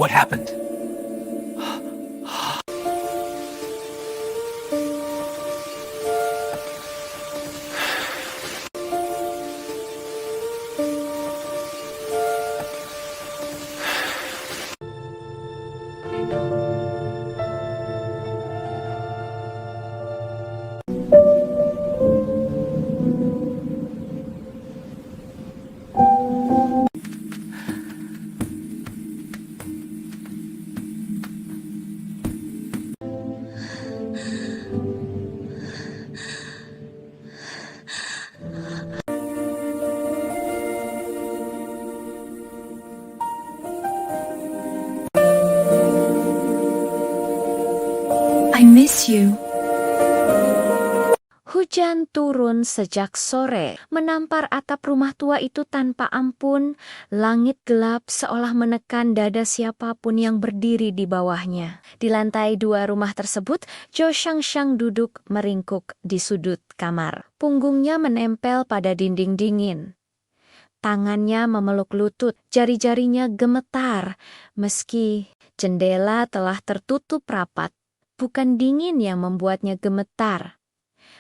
What happened? I miss you. Hujan turun sejak sore, menampar atap rumah tua itu tanpa ampun. Langit gelap seolah menekan dada siapapun yang berdiri di bawahnya. Di lantai 2 rumah tersebut, Jo Shang duduk meringkuk di sudut kamar. Punggungnya menempel pada dinding dingin. Tangannya memeluk lutut, jari-jarinya gemetar. Meski jendela telah tertutup rapat, bukan dingin yang membuatnya gemetar,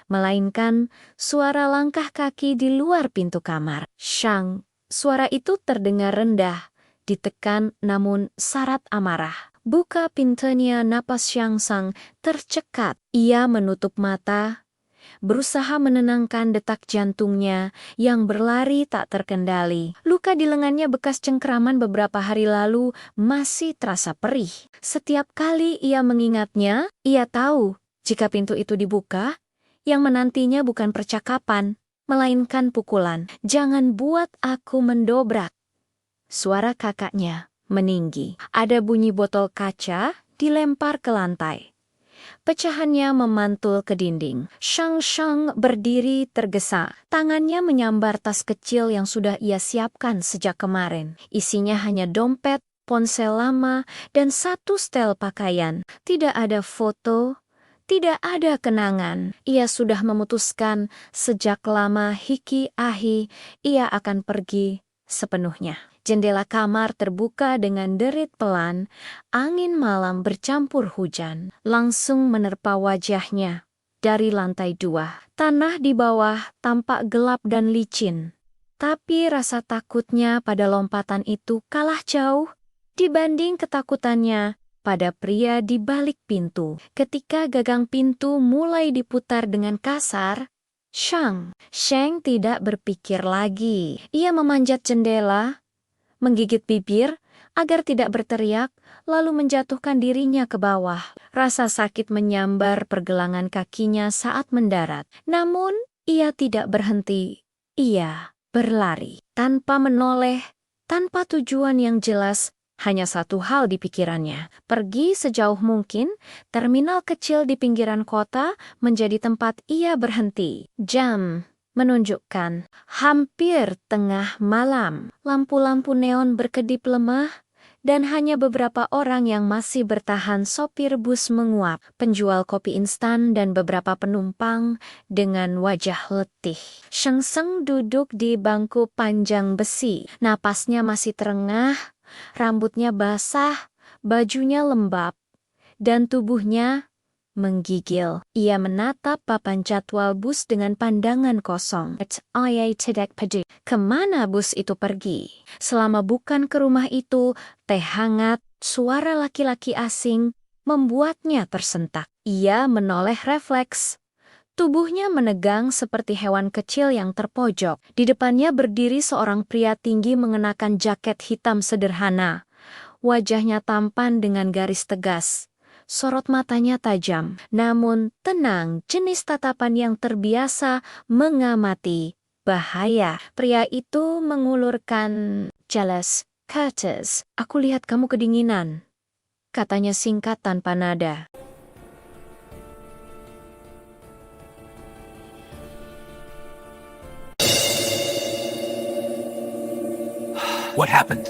melainkan suara langkah kaki di luar pintu kamar. Shang, suara itu terdengar rendah, ditekan namun syarat amarah. Buka pintunya, napas Shang Sang tercekat. Ia menutup mata, berusaha menenangkan detak jantungnya yang berlari tak terkendali. Luka di lengannya bekas cengkraman beberapa hari lalu masih terasa perih. Setiap kali ia mengingatnya, ia tahu jika pintu itu dibuka, yang menantinya bukan percakapan, melainkan pukulan. "Jangan buat aku mendobrak." Suara kakaknya meninggi. Ada bunyi botol kaca dilempar ke lantai. Pecahannya memantul ke dinding. Shang berdiri tergesa. Tangannya menyambar tas kecil yang sudah ia siapkan sejak kemarin. Isinya hanya dompet, ponsel lama, dan satu setel pakaian. Tidak ada foto, tidak ada kenangan. Ia sudah memutuskan sejak lama hiki ahi ia akan pergi sepenuhnya. Jendela kamar terbuka dengan derit pelan, angin malam bercampur hujan, langsung menerpa wajahnya. Dari lantai 2, tanah di bawah tampak gelap dan licin. Tapi rasa takutnya pada lompatan itu kalah jauh dibanding ketakutannya pada pria di balik pintu. Ketika gagang pintu mulai diputar dengan kasar, Shang tidak berpikir lagi. Ia memanjat jendela, menggigit bibir agar tidak berteriak, lalu menjatuhkan dirinya ke bawah. Rasa sakit menyambar pergelangan kakinya saat mendarat. Namun, ia tidak berhenti. Ia berlari. Tanpa menoleh, tanpa tujuan yang jelas, hanya satu hal di pikirannya. Pergi sejauh mungkin, terminal kecil di pinggiran kota menjadi tempat ia berhenti. Jam menunjukkan hampir tengah malam. Lampu-lampu neon berkedip lemah, dan hanya beberapa orang yang masih bertahan. Sopir bus menguap, penjual kopi instan dan beberapa penumpang dengan wajah letih. Shang duduk di bangku panjang besi. Napasnya masih terengah, rambutnya basah, bajunya lembab, dan tubuhnya menggigil. Ia menatap papan jadwal bus dengan pandangan kosong. Ia tidak peduli kemana bus itu pergi. Selama bukan ke rumah itu, teh hangat, suara laki-laki asing membuatnya tersentak. Ia menoleh refleks. Tubuhnya menegang seperti hewan kecil yang terpojok. Di depannya berdiri seorang pria tinggi mengenakan jaket hitam sederhana. Wajahnya tampan dengan garis tegas. Sorot matanya tajam, namun tenang, jenis tatapan yang terbiasa mengamati bahaya. Pria itu mengulurkan jelas, "Curtis, aku lihat kamu kedinginan," katanya singkat tanpa nada. What happened?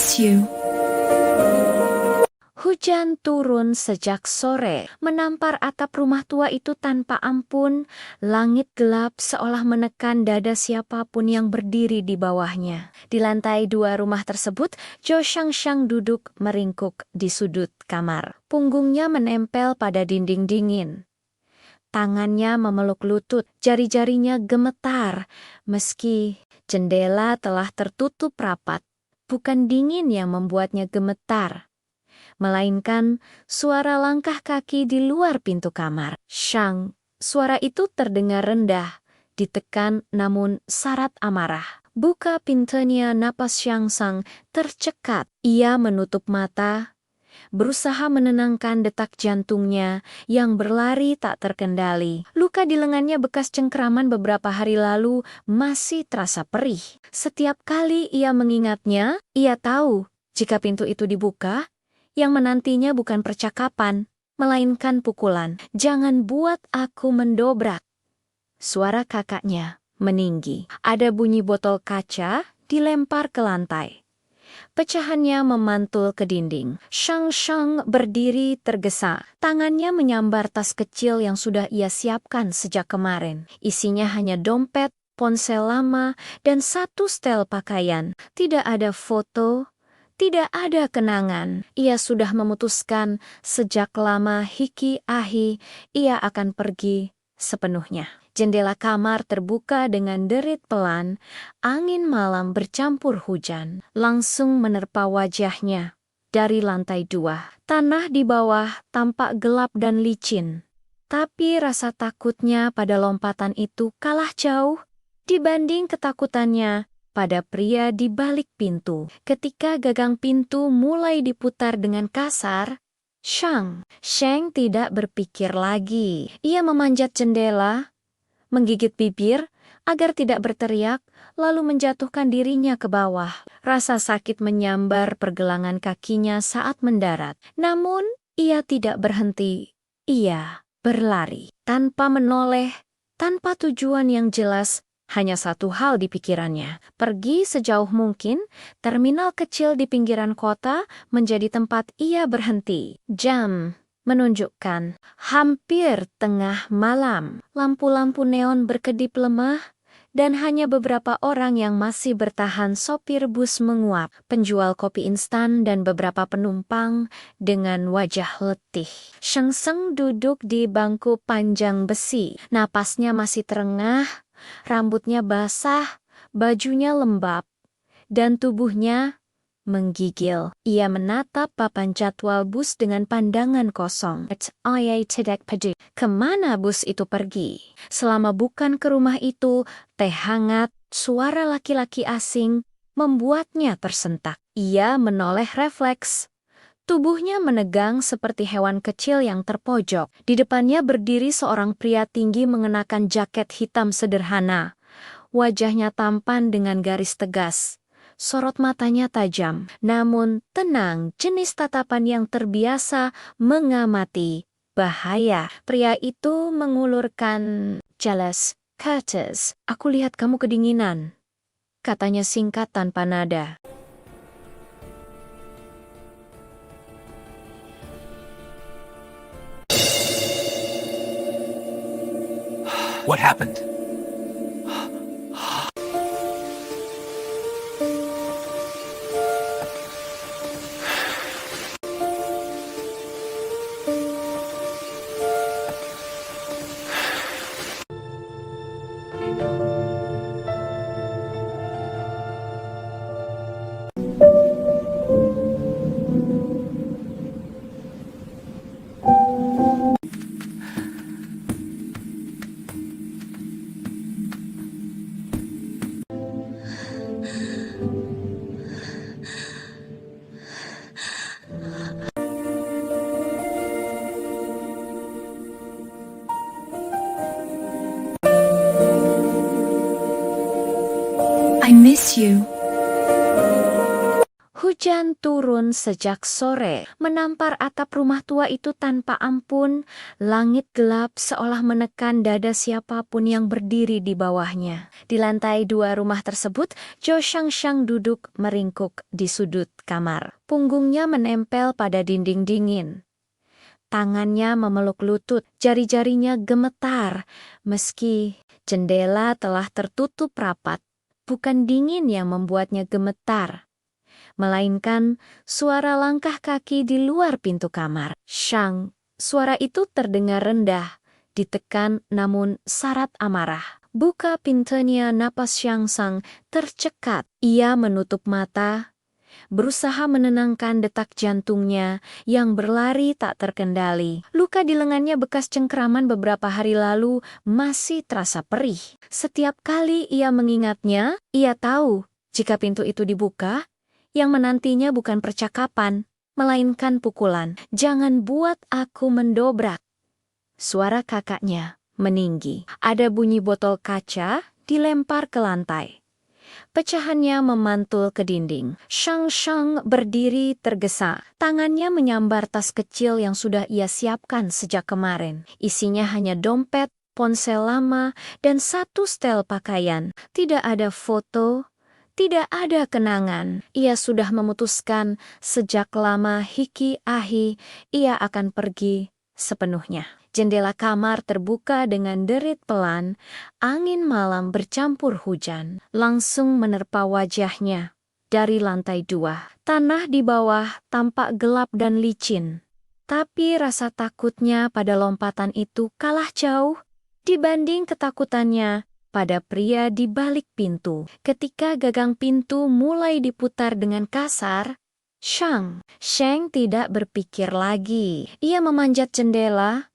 miss you. Hujan turun sejak sore, menampar atap rumah tua itu tanpa ampun. Langit gelap seolah menekan dada siapapun yang berdiri di bawahnya. Di lantai 2 rumah tersebut, Jo Shang duduk meringkuk di sudut kamar. Punggungnya menempel pada dinding dingin. Tangannya memeluk lutut, jari-jarinya gemetar, meski jendela telah tertutup rapat. Bukan dingin yang membuatnya gemetar, melainkan suara langkah kaki di luar pintu kamar. Shang, suara itu terdengar rendah, ditekan namun syarat amarah. Buka pintunya, napas Shang Sang tercekat. Ia menutup mata, berusaha menenangkan detak jantungnya yang berlari tak terkendali. Luka di lengannya bekas cengkeraman beberapa hari lalu masih terasa perih. Setiap kali ia mengingatnya, ia tahu jika pintu itu dibuka, yang menantinya bukan percakapan, melainkan pukulan. Jangan buat aku mendobrak. Suara kakaknya meninggi. Ada bunyi botol kaca dilempar ke lantai. Pecahannya memantul ke dinding. Shang berdiri tergesa. Tangannya menyambar tas kecil yang sudah ia siapkan sejak kemarin. Isinya hanya dompet, ponsel lama, dan satu setel pakaian. Tidak ada foto, tidak ada kenangan. Ia sudah memutuskan sejak lama hiki ahi ia akan pergi sepenuhnya. Jendela kamar terbuka dengan derit pelan, angin malam bercampur hujan, langsung menerpa wajahnya. Dari lantai 2, tanah di bawah tampak gelap dan licin. Tapi rasa takutnya pada lompatan itu kalah jauh dibanding ketakutannya pada pria di balik pintu. Ketika gagang pintu mulai diputar dengan kasar, Shang tidak berpikir lagi. Ia memanjat jendela, menggigit bibir agar tidak berteriak, lalu menjatuhkan dirinya ke bawah. Rasa sakit menyambar pergelangan kakinya saat mendarat. Namun, ia tidak berhenti. Ia berlari tanpa menoleh, tanpa tujuan yang jelas. Hanya satu hal di pikirannya, pergi sejauh mungkin. Terminal kecil di pinggiran kota menjadi tempat ia berhenti. Jam menunjukkan hampir tengah malam. Lampu-lampu neon berkedip lemah, dan hanya beberapa orang yang masih bertahan. Sopir bus menguap, penjual kopi instan, dan beberapa penumpang dengan wajah letih. Shang duduk di bangku panjang besi. Napasnya masih terengah, rambutnya basah, bajunya lembab, dan tubuhnya menggigil. Ia menatap papan jadwal bus dengan pandangan kosong. Ia tidak peduli kemana bus itu pergi. Selama bukan ke rumah itu, teh hangat, suara laki-laki asing membuatnya tersentak. Ia menoleh refleks. Tubuhnya menegang seperti hewan kecil yang terpojok. Di depannya berdiri seorang pria tinggi mengenakan jaket hitam sederhana. Wajahnya tampan dengan garis tegas. Sorot matanya tajam, namun tenang, jenis tatapan yang terbiasa mengamati bahaya. Pria itu mengulurkan jelas, Curtis, aku lihat kamu kedinginan, katanya singkat tanpa nada. What happened? I miss you. Hujan turun sejak sore, menampar atap rumah tua itu tanpa ampun. Langit gelap seolah menekan dada siapapun yang berdiri di bawahnya. Di lantai 2 rumah tersebut, Jo Shang duduk meringkuk di sudut kamar. Punggungnya menempel pada dinding dingin. Tangannya memeluk lutut, jari-jarinya gemetar. Meski jendela telah tertutup rapat, bukan dingin yang membuatnya gemetar, melainkan suara langkah kaki di luar pintu kamar. Shang, suara itu terdengar rendah, ditekan namun syarat amarah. Buka pintunya, napas Shang Sang tercekat. Ia menutup mata, berusaha menenangkan detak jantungnya yang berlari tak terkendali. Luka di lengannya bekas cengkeraman beberapa hari lalu masih terasa perih. Setiap kali ia mengingatnya, ia tahu jika pintu itu dibuka, yang menantinya bukan percakapan, melainkan pukulan. Jangan buat aku mendobrak. Suara kakaknya meninggi. Ada bunyi botol kaca dilempar ke lantai. Pecahannya memantul ke dinding. Shang berdiri tergesa. Tangannya menyambar tas kecil yang sudah ia siapkan sejak kemarin. Isinya hanya dompet, ponsel lama, dan satu setel pakaian. Tidak ada foto, tidak ada kenangan. Ia sudah memutuskan sejak lama Hiki Ahi ia akan pergi sepenuhnya. Jendela kamar terbuka dengan derit pelan, angin malam bercampur hujan, langsung menerpa wajahnya. Dari lantai 2, tanah di bawah tampak gelap dan licin. Tapi rasa takutnya pada lompatan itu kalah jauh dibanding ketakutannya pada pria di balik pintu. Ketika gagang pintu mulai diputar dengan kasar, Shang tidak berpikir lagi. Ia memanjat jendela,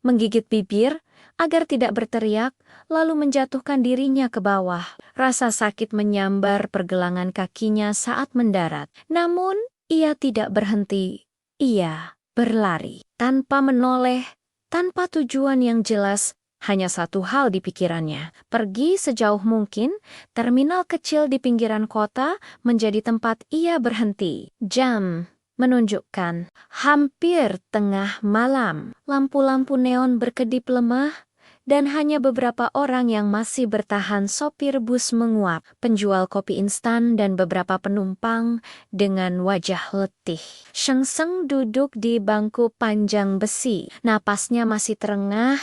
menggigit bibir agar tidak berteriak, lalu menjatuhkan dirinya ke bawah. Rasa sakit menyambar pergelangan kakinya saat mendarat. Namun, ia tidak berhenti. Ia berlari tanpa menoleh, tanpa tujuan yang jelas. Hanya satu hal di pikirannya, pergi sejauh mungkin. Terminal kecil di pinggiran kota menjadi tempat ia berhenti. Jam menunjukkan hampir tengah malam. Lampu-lampu neon berkedip lemah, dan hanya beberapa orang yang masih bertahan. Sopir bus menguap, penjual kopi instan, dan beberapa penumpang dengan wajah letih. Shang duduk di bangku panjang besi. Napasnya masih terengah,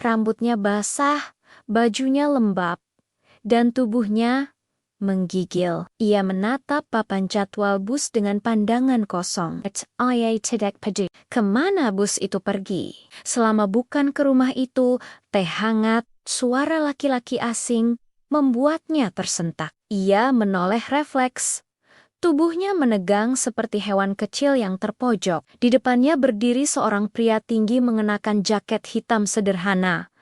rambutnya basah, bajunya lembab, dan tubuhnya menggigil. Ia menatap papan jadwal bus dengan pandangan kosong. Ia tidak peduli kemana bus itu pergi. Selama bukan ke rumah itu, teh hangat, suara laki-laki asing membuatnya tersentak. Ia menoleh refleks. Tubuhnya menegang seperti hewan kecil yang terpojok. Di depannya berdiri seorang pria tinggi mengenakan jaket hitam sederhana.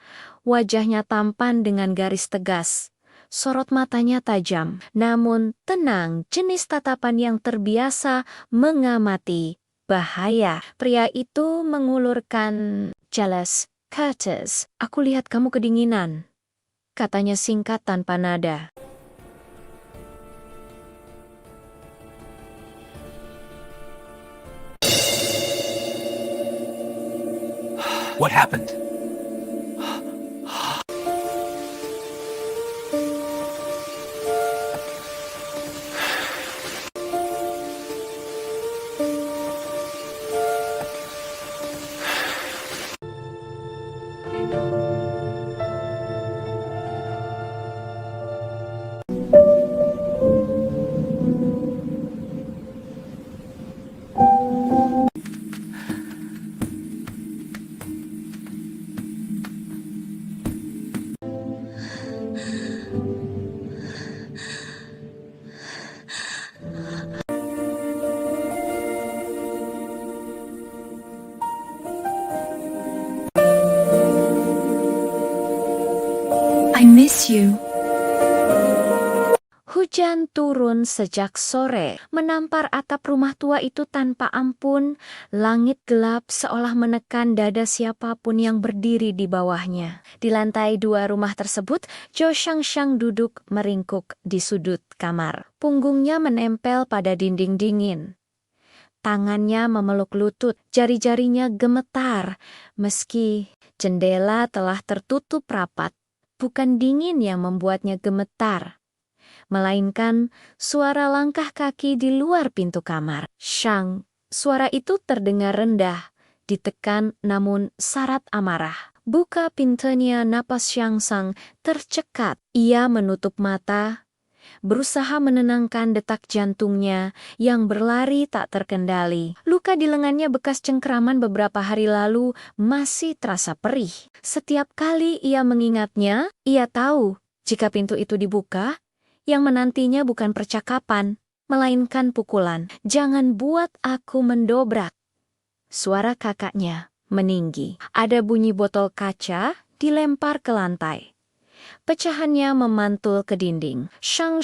Wajahnya tampan dengan garis tegas. Sorot matanya tajam, namun tenang, jenis tatapan yang terbiasa mengamati bahaya. Pria itu mengulurkan jelas, Curtis, aku lihat kamu kedinginan, katanya singkat tanpa nada. What happened? I miss you. Hujan turun sejak sore, menampar atap rumah tua itu tanpa ampun. Langit gelap seolah menekan dada siapapun yang berdiri di bawahnya. Di lantai 2 rumah tersebut, Jo Shang duduk meringkuk di sudut kamar. Punggungnya menempel pada dinding dingin. Tangannya memeluk lutut, jari-jarinya gemetar. Meski jendela telah tertutup rapat, bukan dingin yang membuatnya gemetar, melainkan suara langkah kaki di luar pintu kamar. Shang, suara itu terdengar rendah, ditekan namun syarat amarah. Buka pintunya, napas Shang Sang tercekat. Ia menutup mata, berusaha menenangkan detak jantungnya yang berlari tak terkendali. Luka di lengannya bekas cengkraman beberapa hari lalu masih terasa perih. Setiap kali ia mengingatnya, ia tahu jika pintu itu dibuka, yang menantinya bukan percakapan, melainkan pukulan. Jangan buat aku mendobrak. Suara kakaknya meninggi. Ada bunyi botol kaca dilempar ke lantai. Pecahannya memantul ke dinding. Shang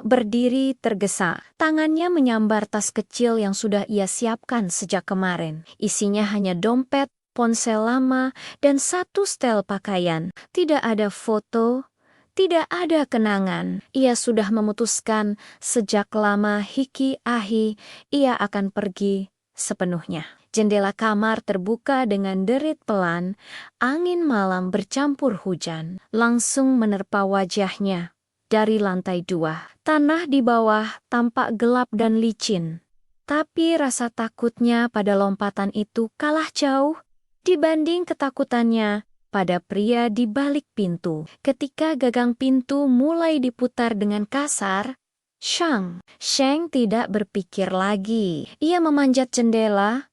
berdiri tergesa. Tangannya menyambar tas kecil yang sudah ia siapkan sejak kemarin. Isinya hanya dompet, ponsel lama, dan satu setel pakaian. Tidak ada foto, tidak ada kenangan. Ia sudah memutuskan sejak lama hiki ahi ia akan pergi sepenuhnya. Jendela kamar terbuka dengan derit pelan, angin malam bercampur hujan, langsung menerpa wajahnya. Dari lantai 2, tanah di bawah tampak gelap dan licin. Tapi rasa takutnya pada lompatan itu kalah jauh dibanding ketakutannya pada pria di balik pintu. Ketika gagang pintu mulai diputar dengan kasar, Shang tidak berpikir lagi. Ia memanjat jendela,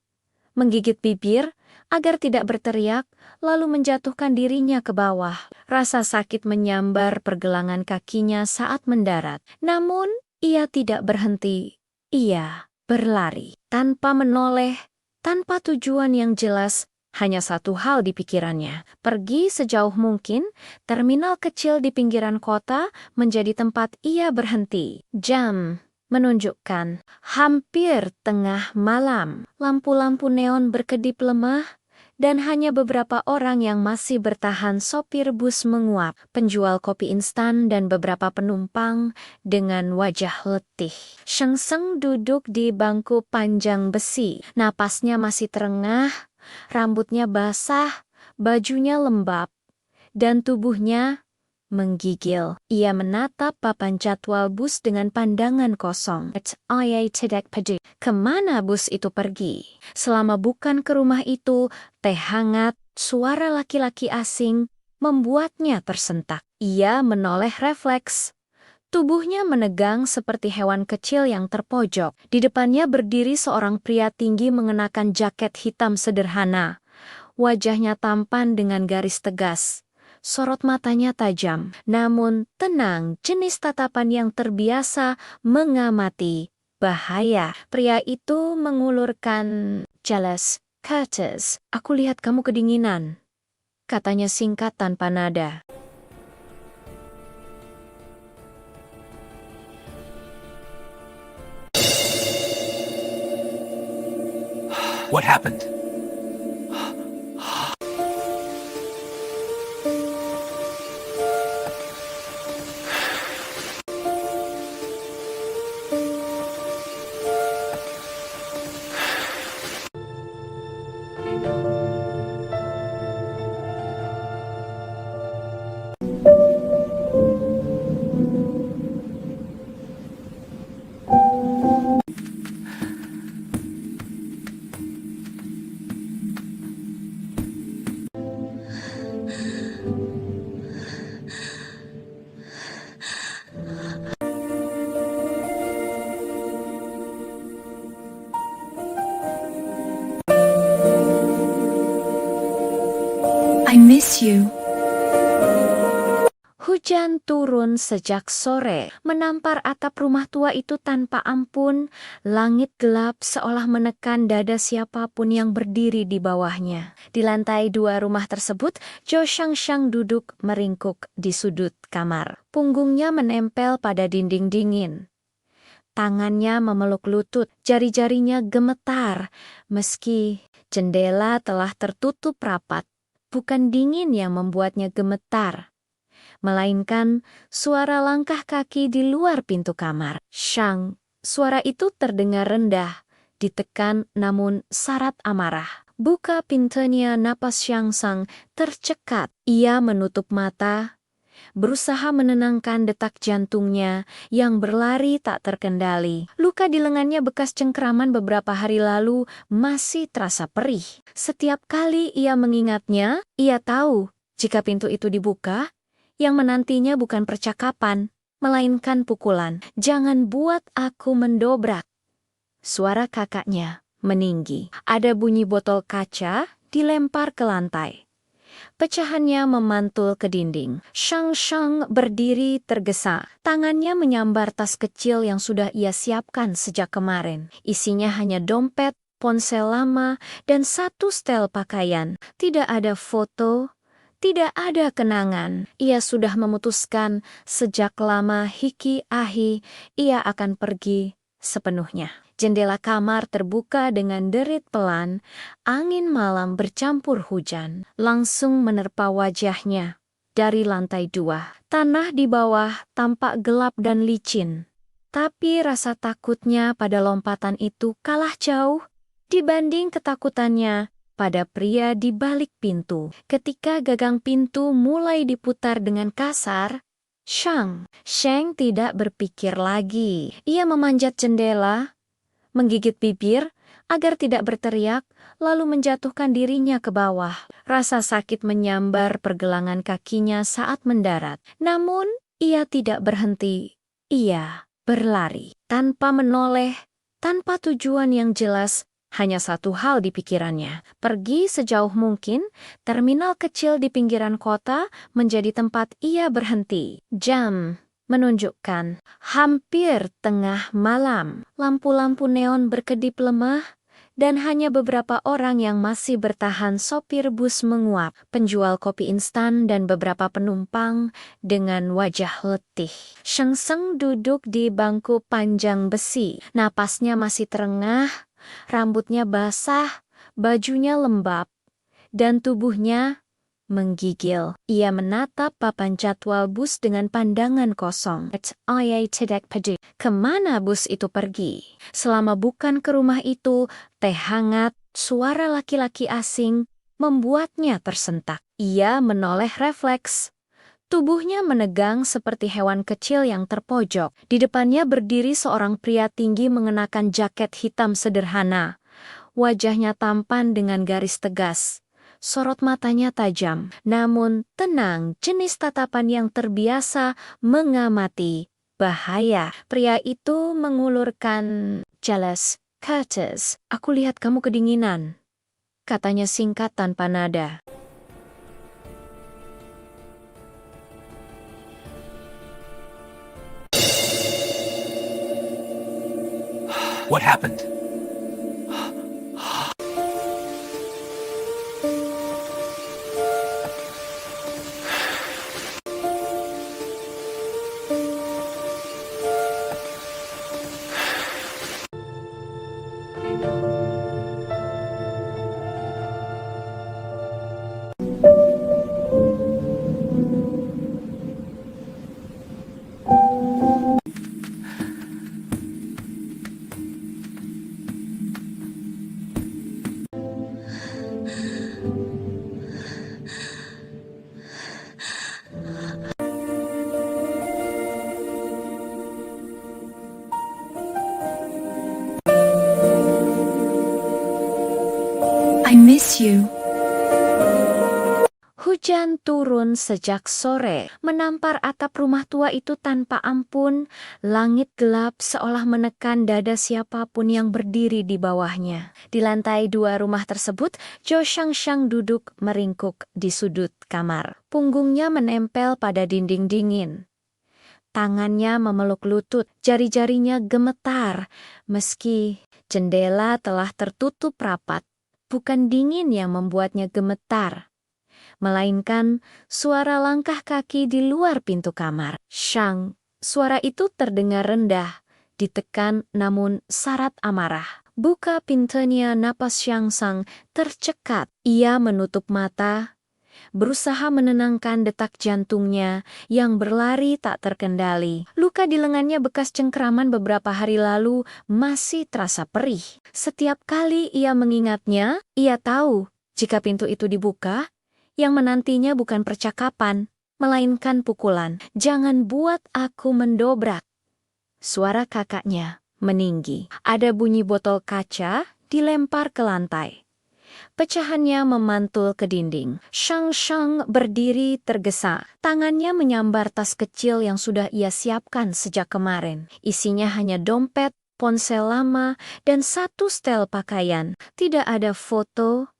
menggigit bibir agar tidak berteriak, lalu menjatuhkan dirinya ke bawah. Rasa sakit menyambar pergelangan kakinya saat mendarat. Namun, ia tidak berhenti. Ia berlari tanpa menoleh, tanpa tujuan yang jelas. Hanya satu hal di pikirannya, pergi sejauh mungkin. Terminal kecil di pinggiran kota menjadi tempat ia berhenti. Jam menunjukkan hampir tengah malam. Lampu-lampu neon berkedip lemah, dan hanya beberapa orang yang masih bertahan. Sopir bus menguap, penjual kopi instan, dan beberapa penumpang dengan wajah letih. Shang duduk di bangku panjang besi. Napasnya masih terengah, rambutnya basah, bajunya lembab, dan tubuhnya menggigil. Ia menatap papan jadwal bus dengan pandangan kosong. Ia tidak peduli kemana bus itu pergi. Selama bukan ke rumah itu, teh hangat, suara laki-laki asing membuatnya tersentak. Ia menoleh refleks. Tubuhnya menegang seperti hewan kecil yang terpojok. Di depannya berdiri seorang pria tinggi mengenakan jaket hitam sederhana. Wajahnya tampan dengan garis tegas. Sorot matanya tajam, namun tenang, jenis tatapan yang terbiasa mengamati bahaya. Pria itu mengulurkan jelas. Curtis, aku lihat kamu kedinginan, katanya singkat tanpa nada. What happened? I miss you. Hujan turun sejak sore, menampar atap rumah tua itu tanpa ampun. Langit gelap seolah menekan dada siapapun yang berdiri di bawahnya. Di lantai 2 rumah tersebut, Jo Shang duduk meringkuk di sudut kamar. Punggungnya menempel pada dinding dingin. Tangannya memeluk lutut, jari-jarinya gemetar, meski jendela telah tertutup rapat. Bukan dingin yang membuatnya gemetar, melainkan suara langkah kaki di luar pintu kamar. Shang, suara itu terdengar rendah, ditekan namun syarat amarah. Buka pintunya, napas Shang Sang tercekat. Ia menutup mata, berusaha menenangkan detak jantungnya yang berlari tak terkendali. Luka di lengannya bekas cengkeraman beberapa hari lalu masih terasa perih. Setiap kali ia mengingatnya, ia tahu jika pintu itu dibuka, yang menantinya bukan percakapan, melainkan pukulan. "Jangan buat aku mendobrak." Suara kakaknya meninggi. Ada bunyi botol kaca dilempar ke lantai. Pecahannya memantul ke dinding. Shang berdiri tergesa. Tangannya menyambar tas kecil yang sudah ia siapkan sejak kemarin. Isinya hanya dompet, ponsel lama, dan satu setel pakaian. Tidak ada foto, tidak ada kenangan. Ia sudah memutuskan sejak lama hiki ahi ia akan pergi sepenuhnya. Jendela kamar terbuka dengan derit pelan, angin malam bercampur hujan, langsung menerpa wajahnya. Dari lantai 2, tanah di bawah tampak gelap dan licin. Tapi rasa takutnya pada lompatan itu kalah jauh dibanding ketakutannya pada pria di balik pintu. Ketika gagang pintu mulai diputar dengan kasar, Shang tidak berpikir lagi. Ia memanjat jendela, menggigit bibir agar tidak berteriak, lalu menjatuhkan dirinya ke bawah. Rasa sakit menyambar pergelangan kakinya saat mendarat. Namun, ia tidak berhenti. Ia berlari tanpa menoleh, tanpa tujuan yang jelas. Hanya satu hal di pikirannya, pergi sejauh mungkin. Terminal kecil di pinggiran kota menjadi tempat ia berhenti. Jam menunjukkan hampir tengah malam. Lampu-lampu neon berkedip lemah, dan hanya beberapa orang yang masih bertahan. Sopir bus menguap, penjual kopi instan, dan beberapa penumpang dengan wajah letih. Shang duduk di bangku panjang besi. Napasnya masih terengah, rambutnya basah, bajunya lembab, dan tubuhnya menggigil. Ia menatap papan jadwal bus dengan pandangan kosong. Ia tidak peduli kemana bus itu pergi. Selama bukan ke rumah itu, teh hangat, suara laki-laki asing membuatnya tersentak. Ia menoleh refleks. Tubuhnya menegang seperti hewan kecil yang terpojok. Di depannya berdiri seorang pria tinggi mengenakan jaket hitam sederhana. Wajahnya tampan dengan garis tegas. Sorot matanya tajam, namun tenang, jenis tatapan yang terbiasa mengamati bahaya. Pria itu mengulurkan jelas. "Curtis, aku lihat kamu kedinginan," katanya singkat tanpa nada. What happened? I miss you. Hujan turun sejak sore, menampar atap rumah tua itu tanpa ampun. Langit gelap seolah menekan dada siapapun yang berdiri di bawahnya. Di lantai 2 rumah tersebut, Jo Shang duduk meringkuk di sudut kamar. Punggungnya menempel pada dinding dingin. Tangannya memeluk lutut, jari-jarinya gemetar. Meski jendela telah tertutup rapat, bukan dingin yang membuatnya gemetar, melainkan suara langkah kaki di luar pintu kamar. Shang, suara itu terdengar rendah, ditekan namun syarat amarah. Buka pintunya, napas Shang tercekat. Ia menutup mata, berusaha menenangkan detak jantungnya yang berlari tak terkendali. Luka di lengannya bekas cengkeraman beberapa hari lalu masih terasa perih. Setiap kali ia mengingatnya, ia tahu jika pintu itu dibuka, yang menantinya bukan percakapan, melainkan pukulan. Jangan buat aku mendobrak. Suara kakaknya meninggi. Ada bunyi botol kaca dilempar ke lantai. Pecahannya memantul ke dinding. Shang berdiri tergesa. Tangannya menyambar tas kecil yang sudah ia siapkan sejak kemarin. Isinya hanya dompet, ponsel lama, dan satu setel pakaian. Tidak ada foto,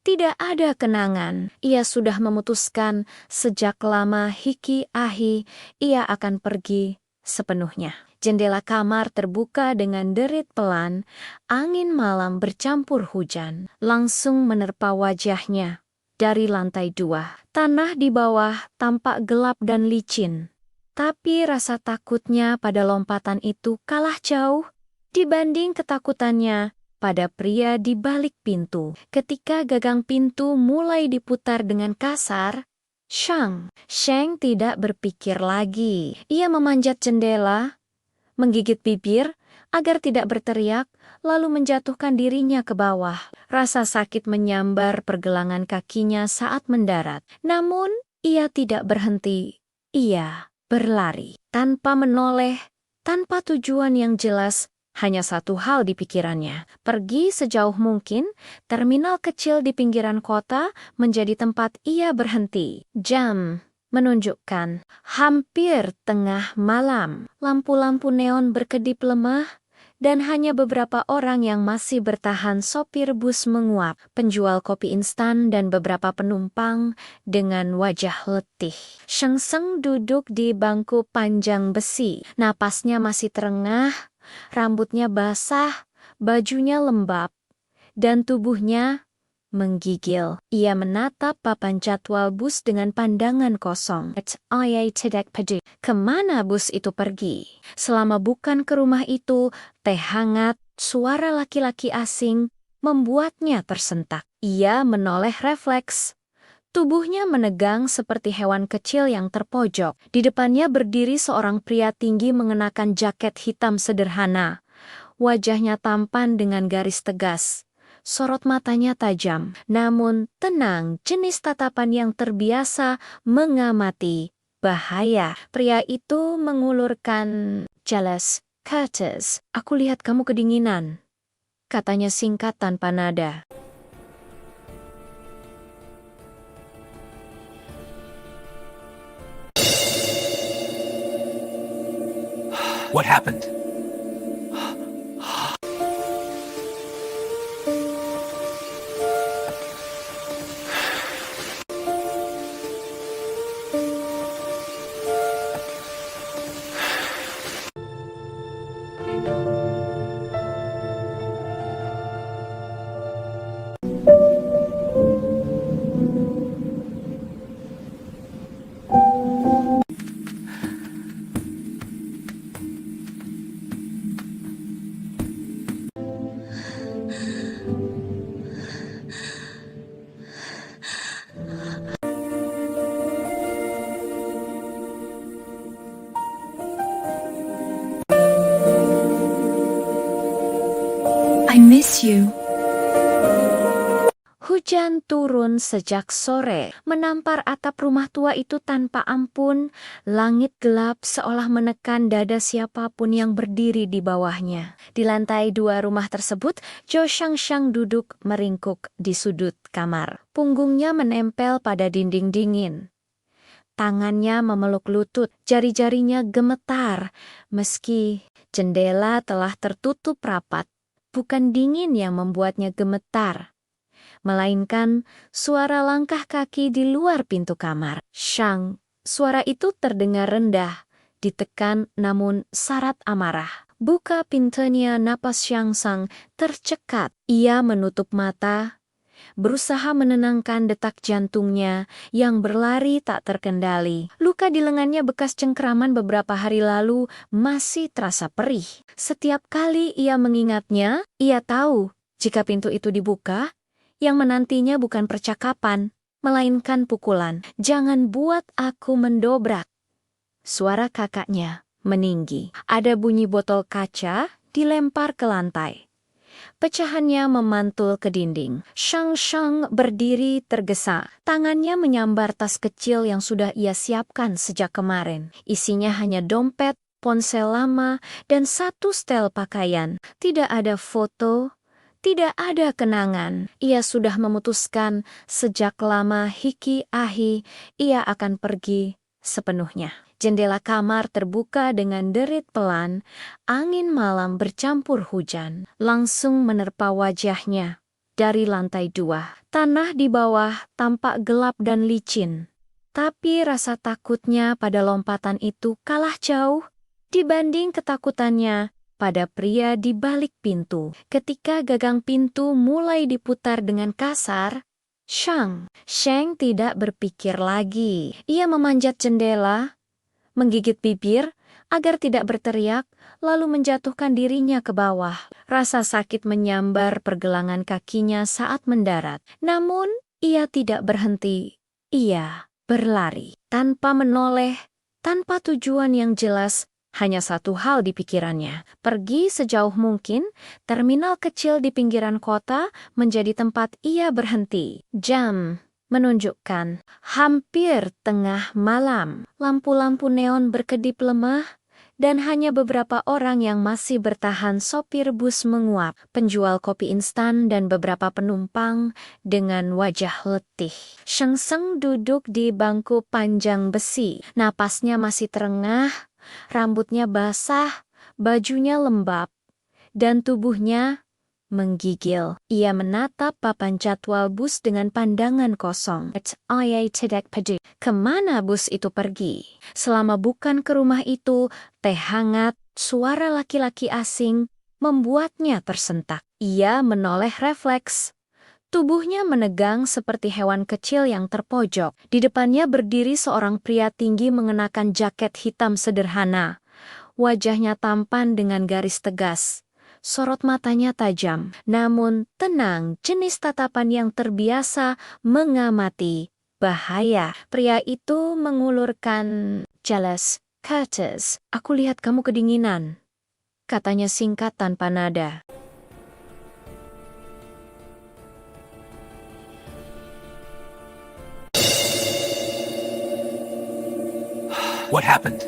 tidak ada kenangan. Ia sudah memutuskan sejak lama hiki ahi ia akan pergi sepenuhnya. Jendela kamar terbuka dengan derit pelan. Angin malam bercampur hujan langsung menerpa wajahnya. Dari lantai 2, tanah di bawah tampak gelap dan licin. Tapi rasa takutnya pada lompatan itu kalah jauh dibanding ketakutannya pada pria di balik pintu. Ketika gagang pintu mulai diputar dengan kasar, Shang tidak berpikir lagi. Ia memanjat jendela, menggigit bibir agar tidak berteriak, lalu menjatuhkan dirinya ke bawah. Rasa sakit menyambar pergelangan kakinya saat mendarat. Namun, ia tidak berhenti. Ia berlari tanpa menoleh, tanpa tujuan yang jelas. Hanya satu hal di pikirannya, pergi sejauh mungkin. Terminal kecil di pinggiran kota menjadi tempat ia berhenti. Jam menunjukkan hampir tengah malam. Lampu-lampu neon berkedip lemah, dan hanya beberapa orang yang masih bertahan. Sopir bus menguap, penjual kopi instan dan beberapa penumpang dengan wajah letih. Sheng duduk di bangku panjang besi. Napasnya masih terengah, rambutnya basah, bajunya lembab, dan tubuhnya menggigil. Ia menatap papan jadwal bus dengan pandangan kosong. Ia tidak peduli kemana bus itu pergi. Selama bukan ke rumah itu, teh hangat, suara laki-laki asing membuatnya tersentak. Ia menoleh refleks. Tubuhnya menegang seperti hewan kecil yang terpojok. Di depannya berdiri seorang pria tinggi mengenakan jaket hitam sederhana. Wajahnya tampan dengan garis tegas. Sorot matanya tajam, namun tenang, jenis tatapan yang terbiasa mengamati bahaya. Pria itu mengulurkan jelas, Curtis, aku lihat kamu kedinginan, katanya singkat tanpa nada. What happened? I miss you. Hujan turun sejak sore, menampar atap rumah tua itu tanpa ampun. Langit gelap seolah menekan dada siapapun yang berdiri di bawahnya. Di lantai 2 rumah tersebut, Jo Shang duduk meringkuk di sudut kamar. Punggungnya menempel pada dinding dingin. Tangannya memeluk lutut, jari-jarinya gemetar. Meski jendela telah tertutup rapat, bukan dingin yang membuatnya gemetar, melainkan suara langkah kaki di luar pintu kamar. Shang, suara itu terdengar rendah, ditekan namun syarat amarah. Buka pintunya, napas Shang Sang tercekat. Ia menutup mata, berusaha menenangkan detak jantungnya yang berlari tak terkendali. Luka di lengannya bekas cengkraman beberapa hari lalu masih terasa perih. Setiap kali ia mengingatnya, ia tahu jika pintu itu dibuka, yang menantinya bukan percakapan, melainkan pukulan. "Jangan buat aku mendobrak." Suara kakaknya meninggi. Ada bunyi botol kaca dilempar ke lantai. Pecahannya memantul ke dinding. Shang berdiri tergesa. Tangannya menyambar tas kecil yang sudah ia siapkan sejak kemarin. Isinya hanya dompet, ponsel lama, dan satu setel pakaian. Tidak ada foto, tidak ada kenangan. Ia sudah memutuskan sejak lama hiki ahi ia akan pergi sepenuhnya. Jendela kamar terbuka dengan derit pelan, angin malam bercampur hujan, langsung menerpa wajahnya. Dari lantai 2, tanah di bawah tampak gelap dan licin. Tapi rasa takutnya pada lompatan itu kalah jauh dibanding ketakutannya pada pria di balik pintu. Ketika gagang pintu mulai diputar dengan kasar, Shang tidak berpikir lagi. Ia memanjat jendela, menggigit bibir agar tidak berteriak, lalu menjatuhkan dirinya ke bawah. Rasa sakit menyambar pergelangan kakinya saat mendarat. Namun, ia tidak berhenti. Ia berlari. Tanpa menoleh, tanpa tujuan yang jelas, hanya satu hal di pikirannya. Pergi sejauh mungkin, terminal kecil di pinggiran kota menjadi tempat ia berhenti. Jam menunjukkan hampir tengah malam. Lampu-lampu neon berkedip lemah, dan hanya beberapa orang yang masih bertahan. Sopir bus menguap, penjual kopi instan dan beberapa penumpang dengan wajah letih. Shang duduk di bangku panjang besi. Napasnya masih terengah, rambutnya basah, bajunya lembab, dan tubuhnya menggigil. Ia menatap papan jadwal bus dengan pandangan kosong. Ia tidak peduli kemana bus itu pergi. Selama bukan ke rumah itu, teh hangat, suara laki-laki asing membuatnya tersentak. Ia menoleh refleks. Tubuhnya menegang seperti hewan kecil yang terpojok. Di depannya berdiri seorang pria tinggi mengenakan jaket hitam sederhana. Wajahnya tampan dengan garis tegas. Sorot matanya tajam, namun tenang, jenis tatapan yang terbiasa mengamati bahaya. Pria itu mengulurkan jelas, "Curtis, aku lihat kamu kedinginan," katanya singkat tanpa nada. What happened?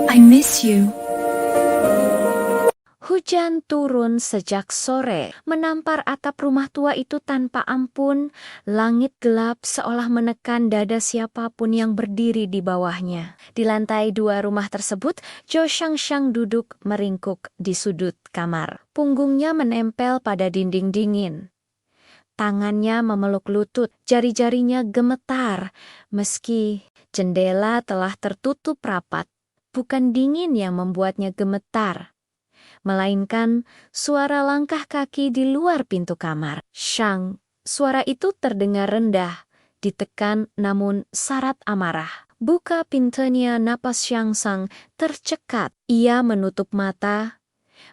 I miss you. Hujan turun sejak sore, menampar atap rumah tua itu tanpa ampun. Langit gelap seolah menekan dada siapapun yang berdiri di bawahnya. Di lantai 2 rumah tersebut, Jo Shang duduk meringkuk di sudut kamar. Punggungnya menempel pada dinding dingin. Tangannya memeluk lutut, jari-jarinya gemetar, meski jendela telah tertutup rapat. Bukan dingin yang membuatnya gemetar, melainkan suara langkah kaki di luar pintu kamar. Shang, suara itu terdengar rendah, ditekan namun syarat amarah. Buka pintunya, napas Shang Sang tercekat. Ia menutup mata,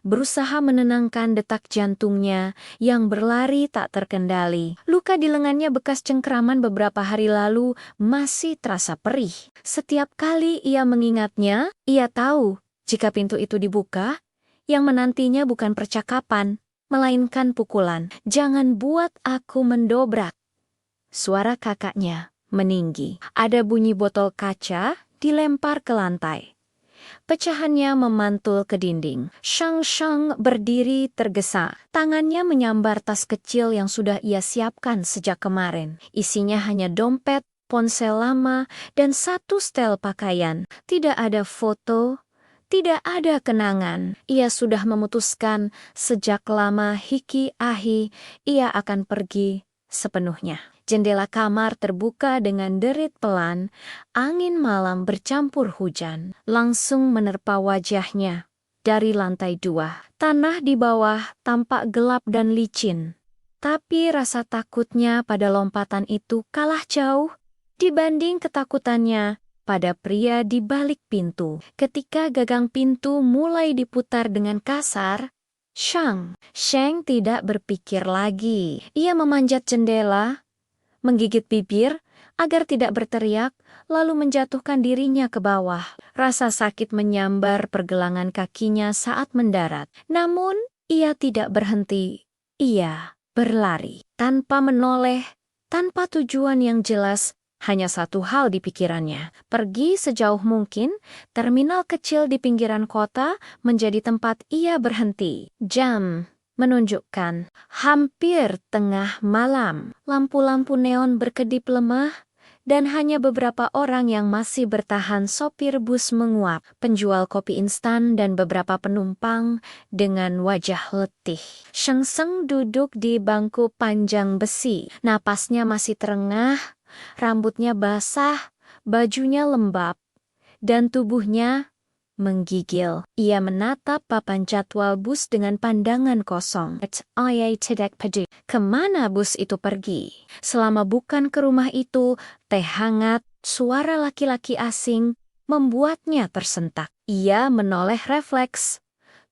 berusaha menenangkan detak jantungnya yang berlari tak terkendali. Luka di lengannya bekas cengkeraman beberapa hari lalu masih terasa perih. Setiap kali ia mengingatnya, ia tahu jika pintu itu dibuka, yang menantinya bukan percakapan, melainkan pukulan. "Jangan buat aku mendobrak." Suara kakaknya meninggi. Ada bunyi botol kaca dilempar ke lantai. Pecahannya memantul ke dinding. Shang berdiri tergesa. Tangannya menyambar tas kecil yang sudah ia siapkan sejak kemarin. Isinya hanya dompet, ponsel lama, dan satu setel pakaian. Tidak ada foto, tidak ada kenangan. Ia sudah memutuskan sejak lama hiki ahi ia akan pergi sepenuhnya. Jendela kamar terbuka dengan derit pelan, angin malam bercampur hujan, langsung menerpa wajahnya. Dari lantai 2, tanah di bawah tampak gelap dan licin. Tapi rasa takutnya pada lompatan itu kalah jauh dibanding ketakutannya pada pria di balik pintu. Ketika gagang pintu mulai diputar dengan kasar, Shang tidak berpikir lagi. Ia memanjat jendela, menggigit bibir agar tidak berteriak, lalu menjatuhkan dirinya ke bawah. Rasa sakit menyambar pergelangan kakinya saat mendarat. Namun, ia tidak berhenti. Ia berlari tanpa menoleh, tanpa tujuan yang jelas. Hanya satu hal di pikirannya, pergi sejauh mungkin. Terminal kecil di pinggiran kota menjadi tempat ia berhenti. Jam menunjukkan hampir tengah malam. Lampu-lampu neon berkedip lemah, dan hanya beberapa orang yang masih bertahan. Sopir bus menguap, penjual kopi instan, dan beberapa penumpang dengan wajah letih. Shang duduk di bangku panjang besi. Napasnya masih terengah, rambutnya basah, bajunya lembab, dan tubuhnya menggigil. Ia menatap papan jadwal bus dengan pandangan kosong. Ia tidak peduli kemana bus itu pergi. Selama bukan ke rumah itu, teh hangat, suara laki-laki asing membuatnya tersentak. Ia menoleh refleks.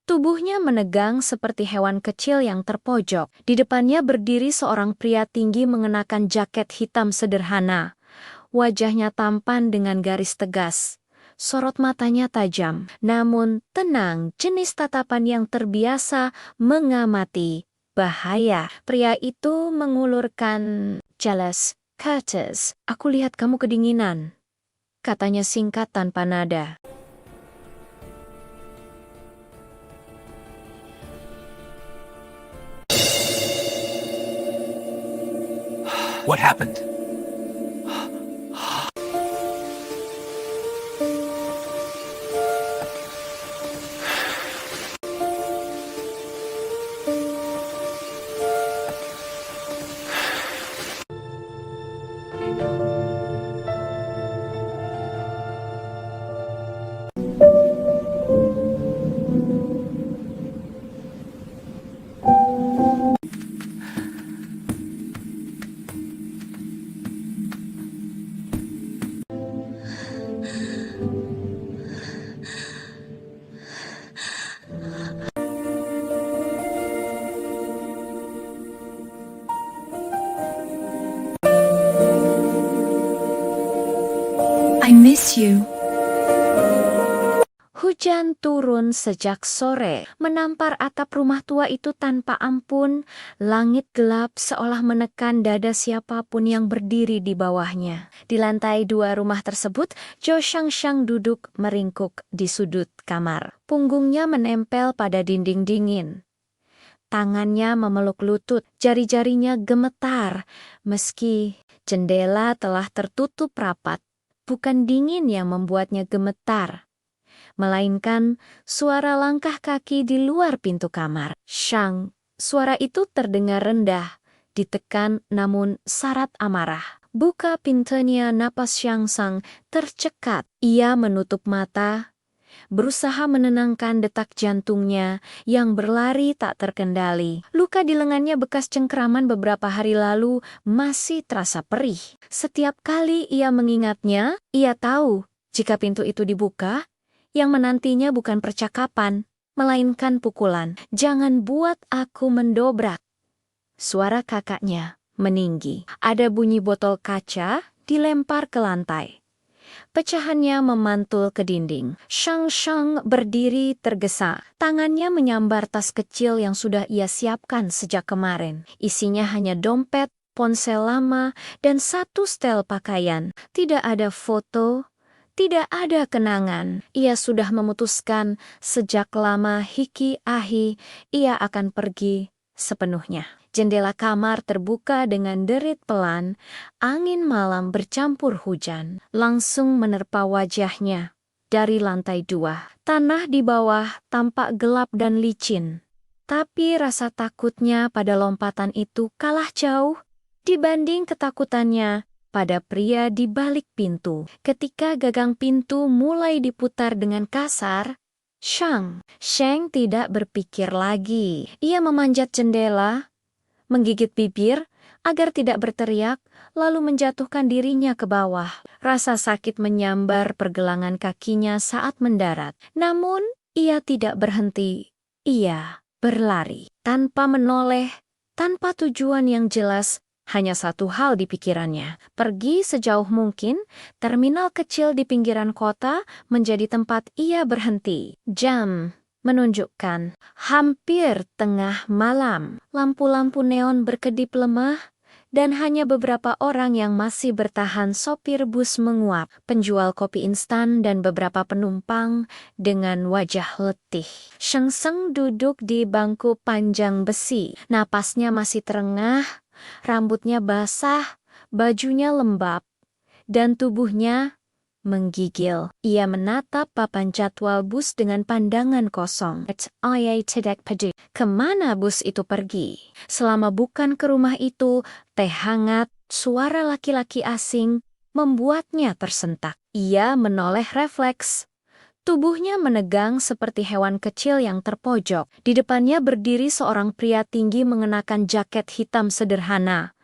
Tubuhnya menegang seperti hewan kecil yang terpojok. Di depannya berdiri seorang pria tinggi mengenakan jaket hitam sederhana. Wajahnya tampan dengan garis tegas. Sorot matanya tajam, namun tenang, jenis tatapan yang terbiasa mengamati bahaya. Pria itu mengulurkan jelas, "Curtis, aku lihat kamu kedinginan," katanya singkat tanpa nada. What happened? I miss you. Hujan turun sejak sore, menampar atap rumah tua itu tanpa ampun. Langit gelap seolah menekan dada siapapun yang berdiri di bawahnya. Di lantai 2 rumah tersebut, Jo Shang duduk meringkuk di sudut kamar. Punggungnya menempel pada dinding dingin. Tangannya memeluk lutut, jari-jarinya gemetar. Meski jendela telah tertutup rapat, bukan dingin yang membuatnya gemetar, melainkan suara langkah kaki di luar pintu kamar. Shang, suara itu terdengar rendah, ditekan namun syarat amarah. Buka pintunya, napas Shang tercekat. Ia menutup mata, berusaha menenangkan detak jantungnya yang berlari tak terkendali. Luka di lengannya bekas cengkeraman beberapa hari lalu masih terasa perih. Setiap kali ia mengingatnya, ia tahu jika pintu itu dibuka, yang menantinya bukan percakapan, melainkan pukulan. Jangan buat aku mendobrak. Suara kakaknya meninggi. Ada bunyi botol kaca dilempar ke lantai. Pecahannya memantul ke dinding. Shang berdiri tergesa. Tangannya menyambar tas kecil yang sudah ia siapkan sejak kemarin. Isinya hanya dompet, ponsel lama, dan satu setel pakaian. Tidak ada foto, tidak ada kenangan. Ia sudah memutuskan sejak lama hiki ahi ia akan pergi sepenuhnya. Jendela kamar terbuka dengan derit pelan, angin malam bercampur hujan, langsung menerpa wajahnya. Dari lantai 2, tanah di bawah tampak gelap dan licin. Tapi rasa takutnya pada lompatan itu kalah jauh dibanding ketakutannya pada pria di balik pintu. Ketika gagang pintu mulai diputar dengan kasar, Shang tidak berpikir lagi. Ia memanjat jendela, menggigit bibir agar tidak berteriak, lalu menjatuhkan dirinya ke bawah. Rasa sakit menyambar pergelangan kakinya saat mendarat. Namun, ia tidak berhenti. Ia berlari tanpa menoleh, tanpa tujuan yang jelas. Hanya satu hal di pikirannya, pergi sejauh mungkin. Terminal kecil di pinggiran kota menjadi tempat ia berhenti. Jam menunjukkan hampir tengah malam. Lampu-lampu neon berkedip lemah, dan hanya beberapa orang yang masih bertahan. Sopir bus menguap, penjual kopi instan, dan beberapa penumpang dengan wajah letih. Sheng duduk di bangku panjang besi. Napasnya masih terengah, rambutnya basah, bajunya lembab, dan tubuhnya menggigil. Ia menatap papan jadwal bus dengan pandangan kosong. Ia tidak peduli kemana bus itu pergi. Selama bukan ke rumah itu, teh hangat, suara laki-laki asing membuatnya tersentak. Ia menoleh refleks. Tubuhnya menegang seperti hewan kecil yang terpojok. Di depannya berdiri seorang pria tinggi mengenakan jaket hitam sederhana.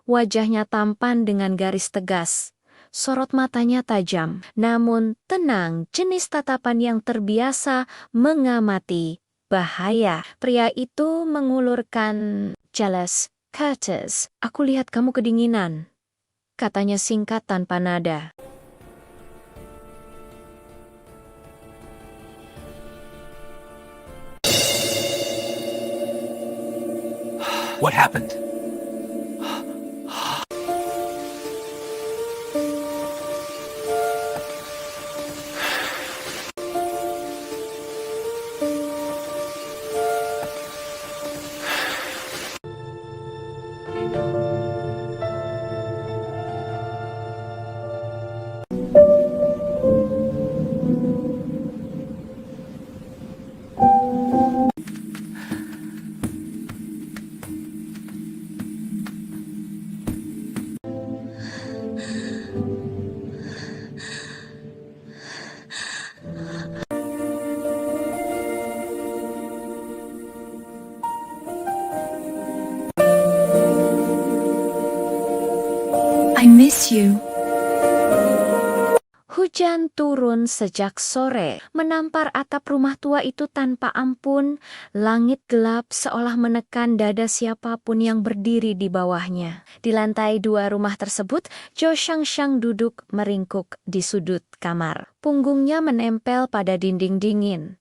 Wajahnya tampan dengan garis tegas. Sorot matanya tajam, namun tenang, jenis tatapan yang terbiasa mengamati bahaya. Pria itu mengulurkan jelas, Curtis, aku lihat kamu kedinginan, katanya singkat tanpa nada. What happened? I miss you. Hujan turun sejak sore, menampar atap rumah tua itu tanpa ampun. Langit gelap seolah menekan dada siapapun yang berdiri di bawahnya. Di lantai 2 rumah tersebut, Jo Shang duduk meringkuk di sudut kamar. Punggungnya menempel pada dinding dingin.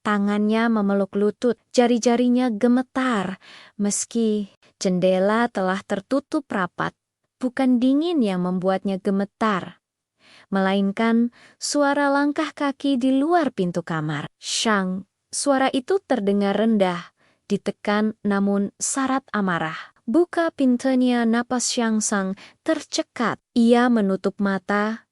Tangannya memeluk lutut, jari-jarinya gemetar. Meski jendela telah tertutup rapat, bukan dingin yang membuatnya gemetar, melainkan suara langkah kaki di luar pintu kamar. Shang, suara itu terdengar rendah, ditekan namun syarat amarah. Buka pintunya, napas Shang Sang tercekat. Ia menutup mata,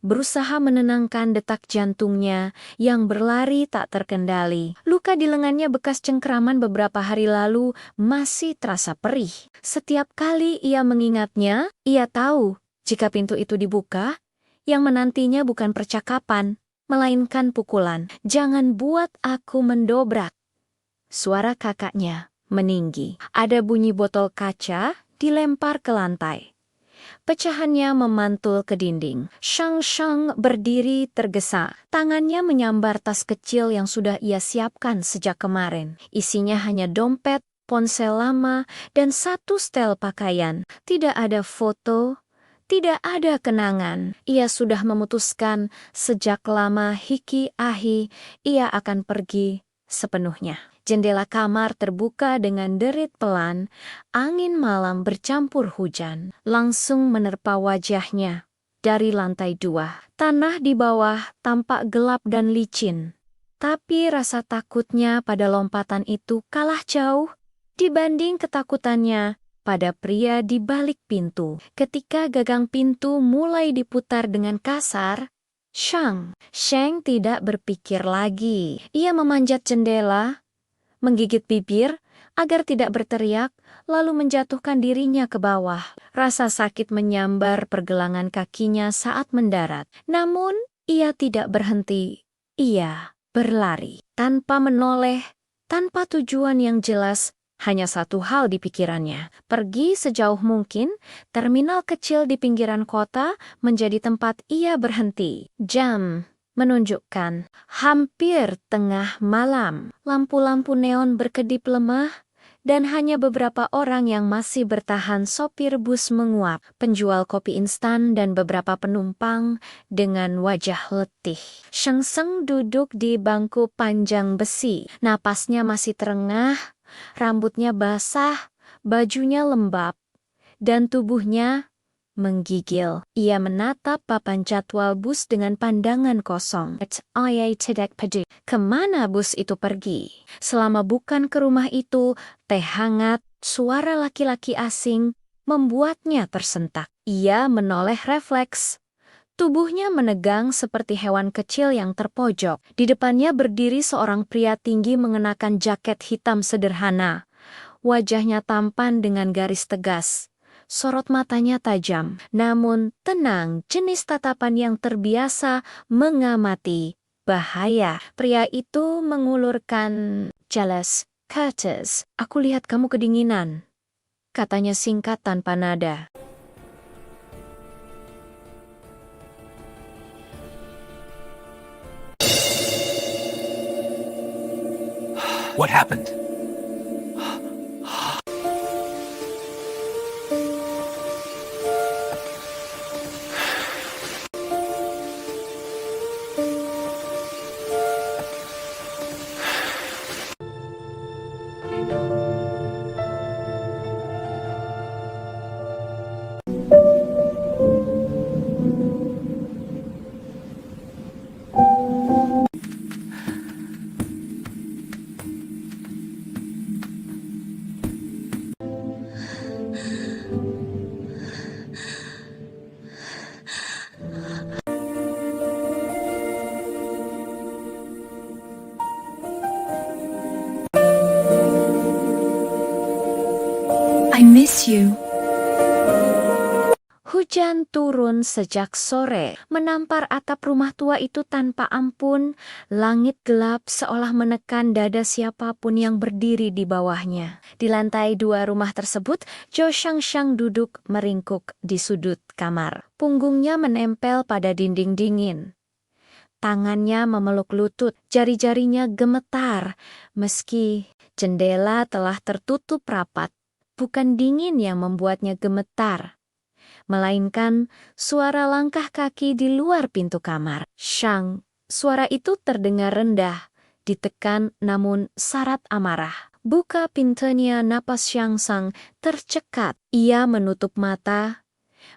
berusaha menenangkan detak jantungnya yang berlari tak terkendali. Luka di lengannya bekas cengkraman beberapa hari lalu masih terasa perih. Setiap kali ia mengingatnya, ia tahu jika pintu itu dibuka, yang menantinya bukan percakapan, melainkan pukulan. Jangan buat aku mendobrak. Suara kakaknya meninggi. Ada bunyi botol kaca dilempar ke lantai. Pecahannya memantul ke dinding. Shang berdiri tergesa. Tangannya menyambar tas kecil yang sudah ia siapkan sejak kemarin. Isinya hanya dompet, ponsel lama, dan satu setel pakaian. Tidak ada foto, tidak ada kenangan. Ia sudah memutuskan sejak lama hiki ahi ia akan pergi sepenuhnya. Jendela kamar terbuka dengan derit pelan. Angin malam bercampur hujan langsung menerpa wajahnya. Dari lantai 2, tanah di bawah tampak gelap dan licin. Tapi rasa takutnya pada lompatan itu kalah jauh dibanding ketakutannya pada pria di balik pintu. Ketika gagang pintu mulai diputar dengan kasar, Shang tidak berpikir lagi. Ia memanjat jendela, menggigit bibir agar tidak berteriak, lalu menjatuhkan dirinya ke bawah. Rasa sakit menyambar pergelangan kakinya saat mendarat. Namun, ia tidak berhenti. Ia berlari tanpa menoleh, tanpa tujuan yang jelas. Hanya satu hal di pikirannya, pergi sejauh mungkin. Terminal kecil di pinggiran kota menjadi tempat ia berhenti. Jam menunjukkan hampir tengah malam. Lampu-lampu neon berkedip lemah, dan hanya beberapa orang yang masih bertahan. Sopir bus menguap, penjual kopi instan, dan beberapa penumpang dengan wajah letih. Shang duduk di bangku panjang besi. Napasnya masih terengah, rambutnya basah, bajunya lembab, dan tubuhnya menggigil. Ia menatap papan jadwal bus dengan pandangan kosong. Ia tidak peduli kemana bus itu pergi. Selama bukan ke rumah itu, teh hangat, suara laki-laki asing membuatnya tersentak. Ia menoleh refleks. Tubuhnya menegang seperti hewan kecil yang terpojok. Di depannya berdiri seorang pria tinggi mengenakan jaket hitam sederhana. Wajahnya tampan dengan garis tegas. Sorot matanya tajam, namun tenang, jenis tatapan yang terbiasa mengamati bahaya. Pria itu mengulurkan jelas. Curtis, aku lihat kamu kedinginan, katanya singkat tanpa nada. What happened? I miss you. Hujan turun sejak sore, menampar atap rumah tua itu tanpa ampun. Langit gelap seolah menekan dada siapapun yang berdiri di bawahnya. Di lantai 2 rumah tersebut, Jo Shang duduk meringkuk di sudut kamar. Punggungnya menempel pada dinding dingin. Tangannya memeluk lutut, jari-jarinya gemetar. Meski jendela telah tertutup rapat, bukan dingin yang membuatnya gemetar, melainkan suara langkah kaki di luar pintu kamar. Shang, suara itu terdengar rendah, ditekan namun syarat amarah. Buka pintunya, napas Shang tercekat. Ia menutup mata,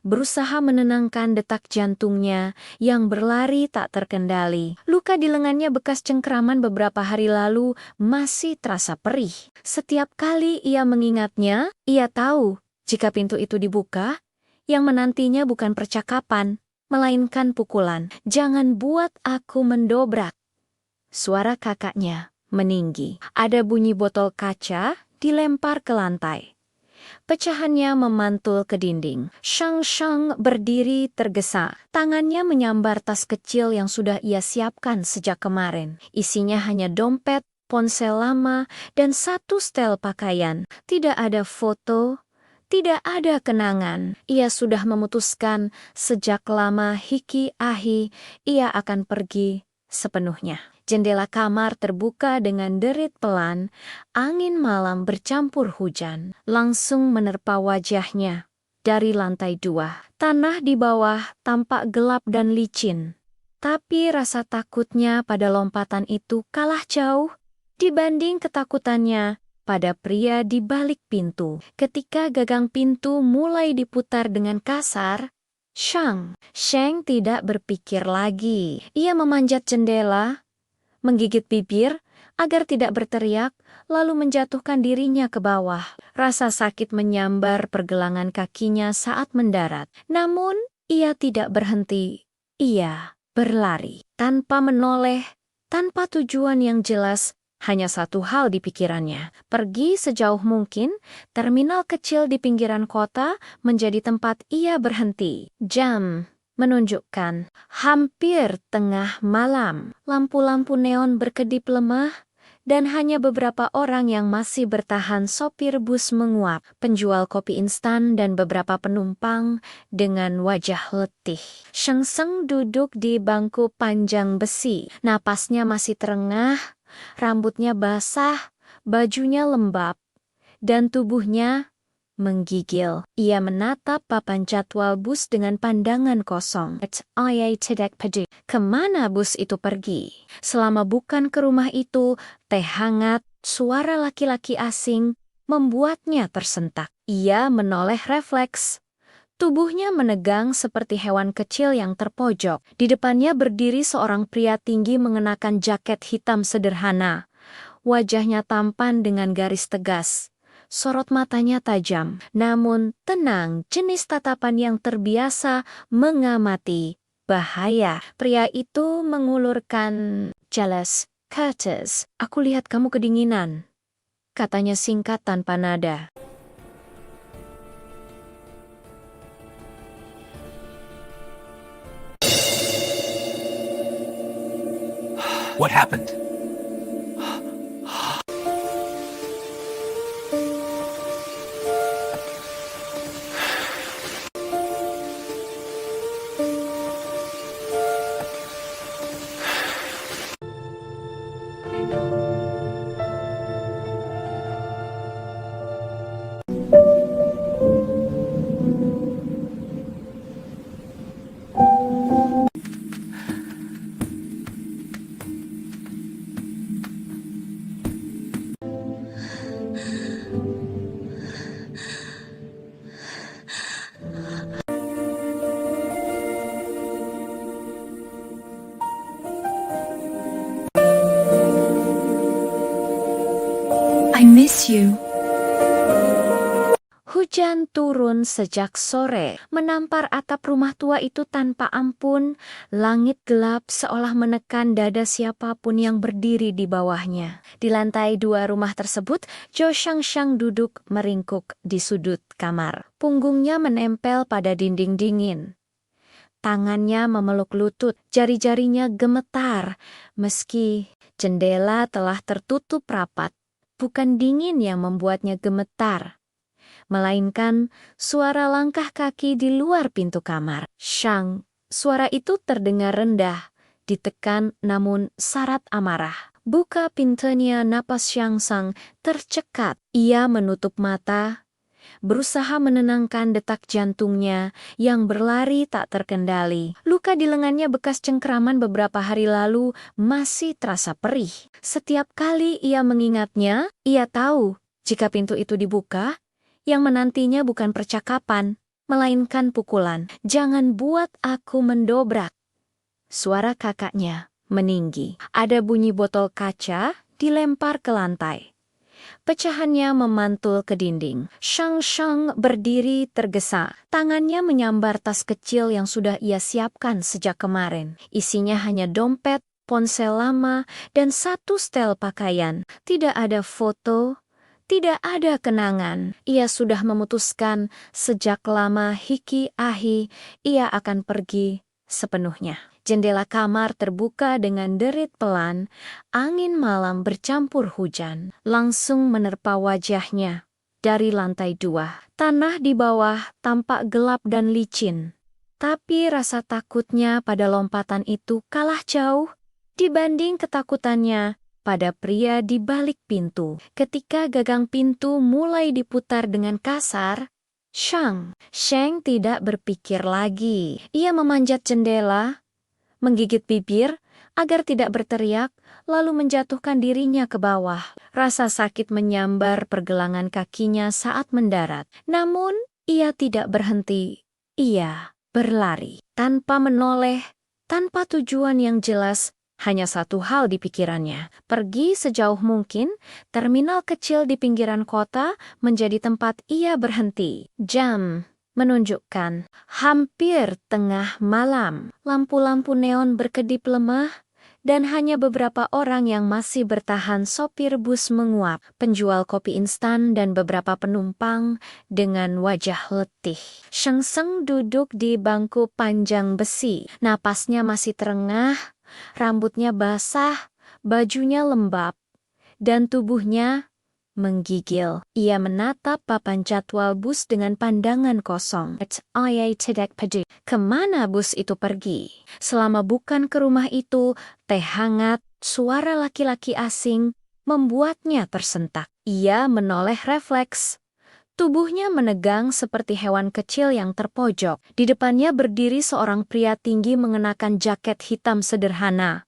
berusaha menenangkan detak jantungnya yang berlari tak terkendali. Luka di lengannya bekas cengkeraman beberapa hari lalu masih terasa perih. Setiap kali ia mengingatnya, ia tahu jika pintu itu dibuka, yang menantinya bukan percakapan, melainkan pukulan. "Jangan buat aku mendobrak." Suara kakaknya meninggi. Ada bunyi botol kaca dilempar ke lantai. Pecahannya memantul ke dinding. Shang berdiri tergesa. Tangannya menyambar tas kecil yang sudah ia siapkan sejak kemarin. Isinya hanya dompet, ponsel lama, dan satu setel pakaian. Tidak ada foto, tidak ada kenangan. Ia sudah memutuskan sejak lama hiki ahi ia akan pergi sepenuhnya. Jendela kamar terbuka dengan derit pelan. Angin malam bercampur hujan langsung menerpa wajahnya. Dari lantai 2, tanah di bawah tampak gelap dan licin. Tapi rasa takutnya pada lompatan itu kalah jauh dibanding ketakutannya pada pria di balik pintu. Ketika gagang pintu mulai diputar dengan kasar, Shang tidak berpikir lagi. Ia memanjat jendela, menggigit bibir agar tidak berteriak, lalu menjatuhkan dirinya ke bawah. Rasa sakit menyambar pergelangan kakinya saat mendarat. Namun, ia tidak berhenti. Ia berlari tanpa menoleh, tanpa tujuan yang jelas. Hanya satu hal di pikirannya, pergi sejauh mungkin. Terminal kecil di pinggiran kota menjadi tempat ia berhenti. Jam menunjukkan hampir tengah malam. Lampu-lampu neon berkedip lemah, dan hanya beberapa orang yang masih bertahan. Sopir bus menguap, penjual kopi instan, dan beberapa penumpang dengan wajah letih. Sheng duduk di bangku panjang besi. Napasnya masih terengah, rambutnya basah, bajunya lembab, dan tubuhnya menggigil. Ia menatap papan jadwal bus dengan pandangan kosong. Ia tidak peduli kemana bus itu pergi. Selama bukan ke rumah itu, teh hangat, suara laki-laki asing membuatnya tersentak. Ia menoleh refleks. Tubuhnya menegang seperti hewan kecil yang terpojok. Di depannya berdiri seorang pria tinggi mengenakan jaket hitam sederhana. Wajahnya tampan dengan garis tegas. Sorot matanya tajam, namun tenang, jenis tatapan yang terbiasa mengamati bahaya. Pria itu mengulurkan jelas. "Curtis, aku lihat kamu kedinginan," katanya singkat tanpa nada. What happened? I miss you. Hujan turun sejak sore, menampar atap rumah tua itu tanpa ampun. Langit gelap seolah menekan dada siapapun yang berdiri di bawahnya. Di lantai 2 rumah tersebut, Zhou Shangshang duduk meringkuk di sudut kamar. Punggungnya menempel pada dinding dingin. Tangannya memeluk lutut, jari-jarinya gemetar. Meski jendela telah tertutup rapat, bukan dingin yang membuatnya gemetar, melainkan suara langkah kaki di luar pintu kamar. Shang, suara itu terdengar rendah, ditekan namun syarat amarah. Buka pintunya, napas Shang Sang tercekat. Ia menutup mata, berusaha menenangkan detak jantungnya yang berlari tak terkendali. Luka di lengannya bekas cengkeraman beberapa hari lalu masih terasa perih. Setiap kali ia mengingatnya, ia tahu jika pintu itu dibuka, yang menantinya bukan percakapan, melainkan pukulan. Jangan buat aku mendobrak. Suara kakaknya meninggi. Ada bunyi botol kaca dilempar ke lantai. Pecahannya memantul ke dinding. Shang Shang berdiri tergesa. Tangannya menyambar tas kecil yang sudah ia siapkan sejak kemarin. Isinya hanya dompet, ponsel lama, dan satu setel pakaian. Tidak ada foto, tidak ada kenangan. Ia sudah memutuskan sejak lama hiki ahi ia akan pergi sepenuhnya. Jendela kamar terbuka dengan derit pelan. Angin malam bercampur hujan langsung menerpa wajahnya. Dari lantai 2, tanah di bawah tampak gelap dan licin. Tapi rasa takutnya pada lompatan itu kalah jauh dibanding ketakutannya pada pria di balik pintu. Ketika gagang pintu mulai diputar dengan kasar, Shang tidak berpikir lagi. Ia memanjat jendela, menggigit bibir agar tidak berteriak, lalu menjatuhkan dirinya ke bawah. Rasa sakit menyambar pergelangan kakinya saat mendarat. Namun, ia tidak berhenti. Ia berlari tanpa menoleh, tanpa tujuan yang jelas. Hanya satu hal di pikirannya, pergi sejauh mungkin. Terminal kecil di pinggiran kota menjadi tempat ia berhenti. Jam menunjukkan hampir tengah malam. Lampu-lampu neon berkedip lemah, dan hanya beberapa orang yang masih bertahan. Sopir bus menguap, penjual kopi instan dan beberapa penumpang dengan wajah letih. Sheng Sheng duduk di bangku panjang besi. Napasnya masih terengah, rambutnya basah, bajunya lembab, dan tubuhnya menggigil. Ia menatap papan jadwal bus dengan pandangan kosong. Ia tidak peduli kemana bus itu pergi. Selama bukan ke rumah itu, teh hangat, suara laki-laki asing membuatnya tersentak. Ia menoleh refleks. Tubuhnya menegang seperti hewan kecil yang terpojok. Di depannya berdiri seorang pria tinggi mengenakan jaket hitam sederhana.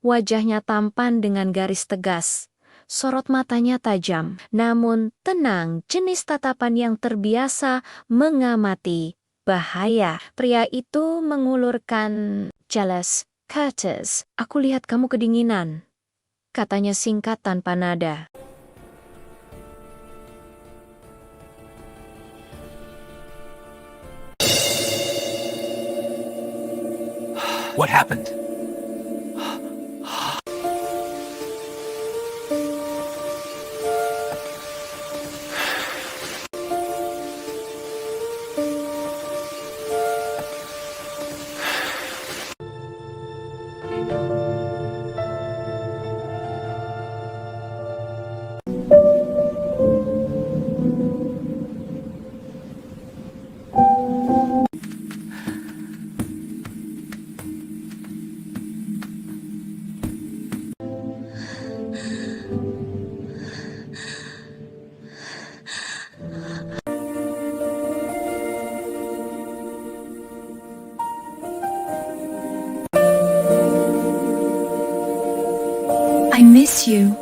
Wajahnya tampan dengan garis tegas. Sorot matanya tajam, namun tenang, jenis tatapan yang terbiasa mengamati bahaya. Pria itu mengulurkan jelas, Curtis, aku lihat kamu kedinginan, katanya singkat tanpa nada. What happened? I miss you.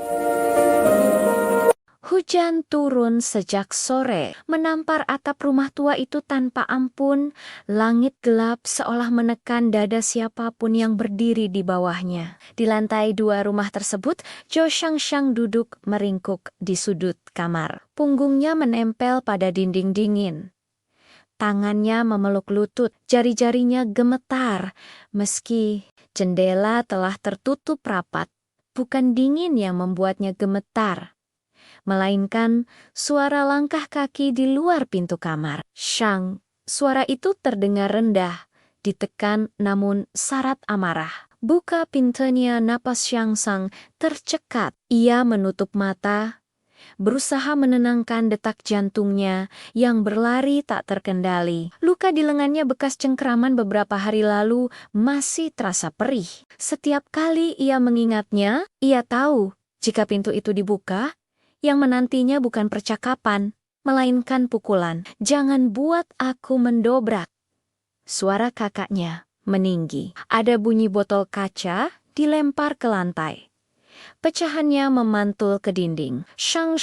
Hujan turun sejak sore, menampar atap rumah tua itu tanpa ampun. Langit gelap seolah menekan dada siapapun yang berdiri di bawahnya. Di lantai 2 rumah tersebut, Jo Shang duduk meringkuk di sudut kamar. Punggungnya menempel pada dinding dingin. Tangannya memeluk lutut, jari-jarinya gemetar. Meski jendela telah tertutup rapat, bukan dingin yang membuatnya gemetar, melainkan suara langkah kaki di luar pintu kamar. Shang, suara itu terdengar rendah, ditekan namun syarat amarah. Buka pintunya, napas Shang Sang tercekat. Ia menutup mata, berusaha menenangkan detak jantungnya yang berlari tak terkendali. Luka di lengannya bekas cengkraman beberapa hari lalu masih terasa perih. Setiap kali ia mengingatnya, ia tahu jika pintu itu dibuka, yang menantinya bukan percakapan, melainkan pukulan. "Jangan buat aku mendobrak," suara kakaknya meninggi. Ada bunyi botol kaca dilempar ke lantai. Pecahannya memantul ke dinding. Shang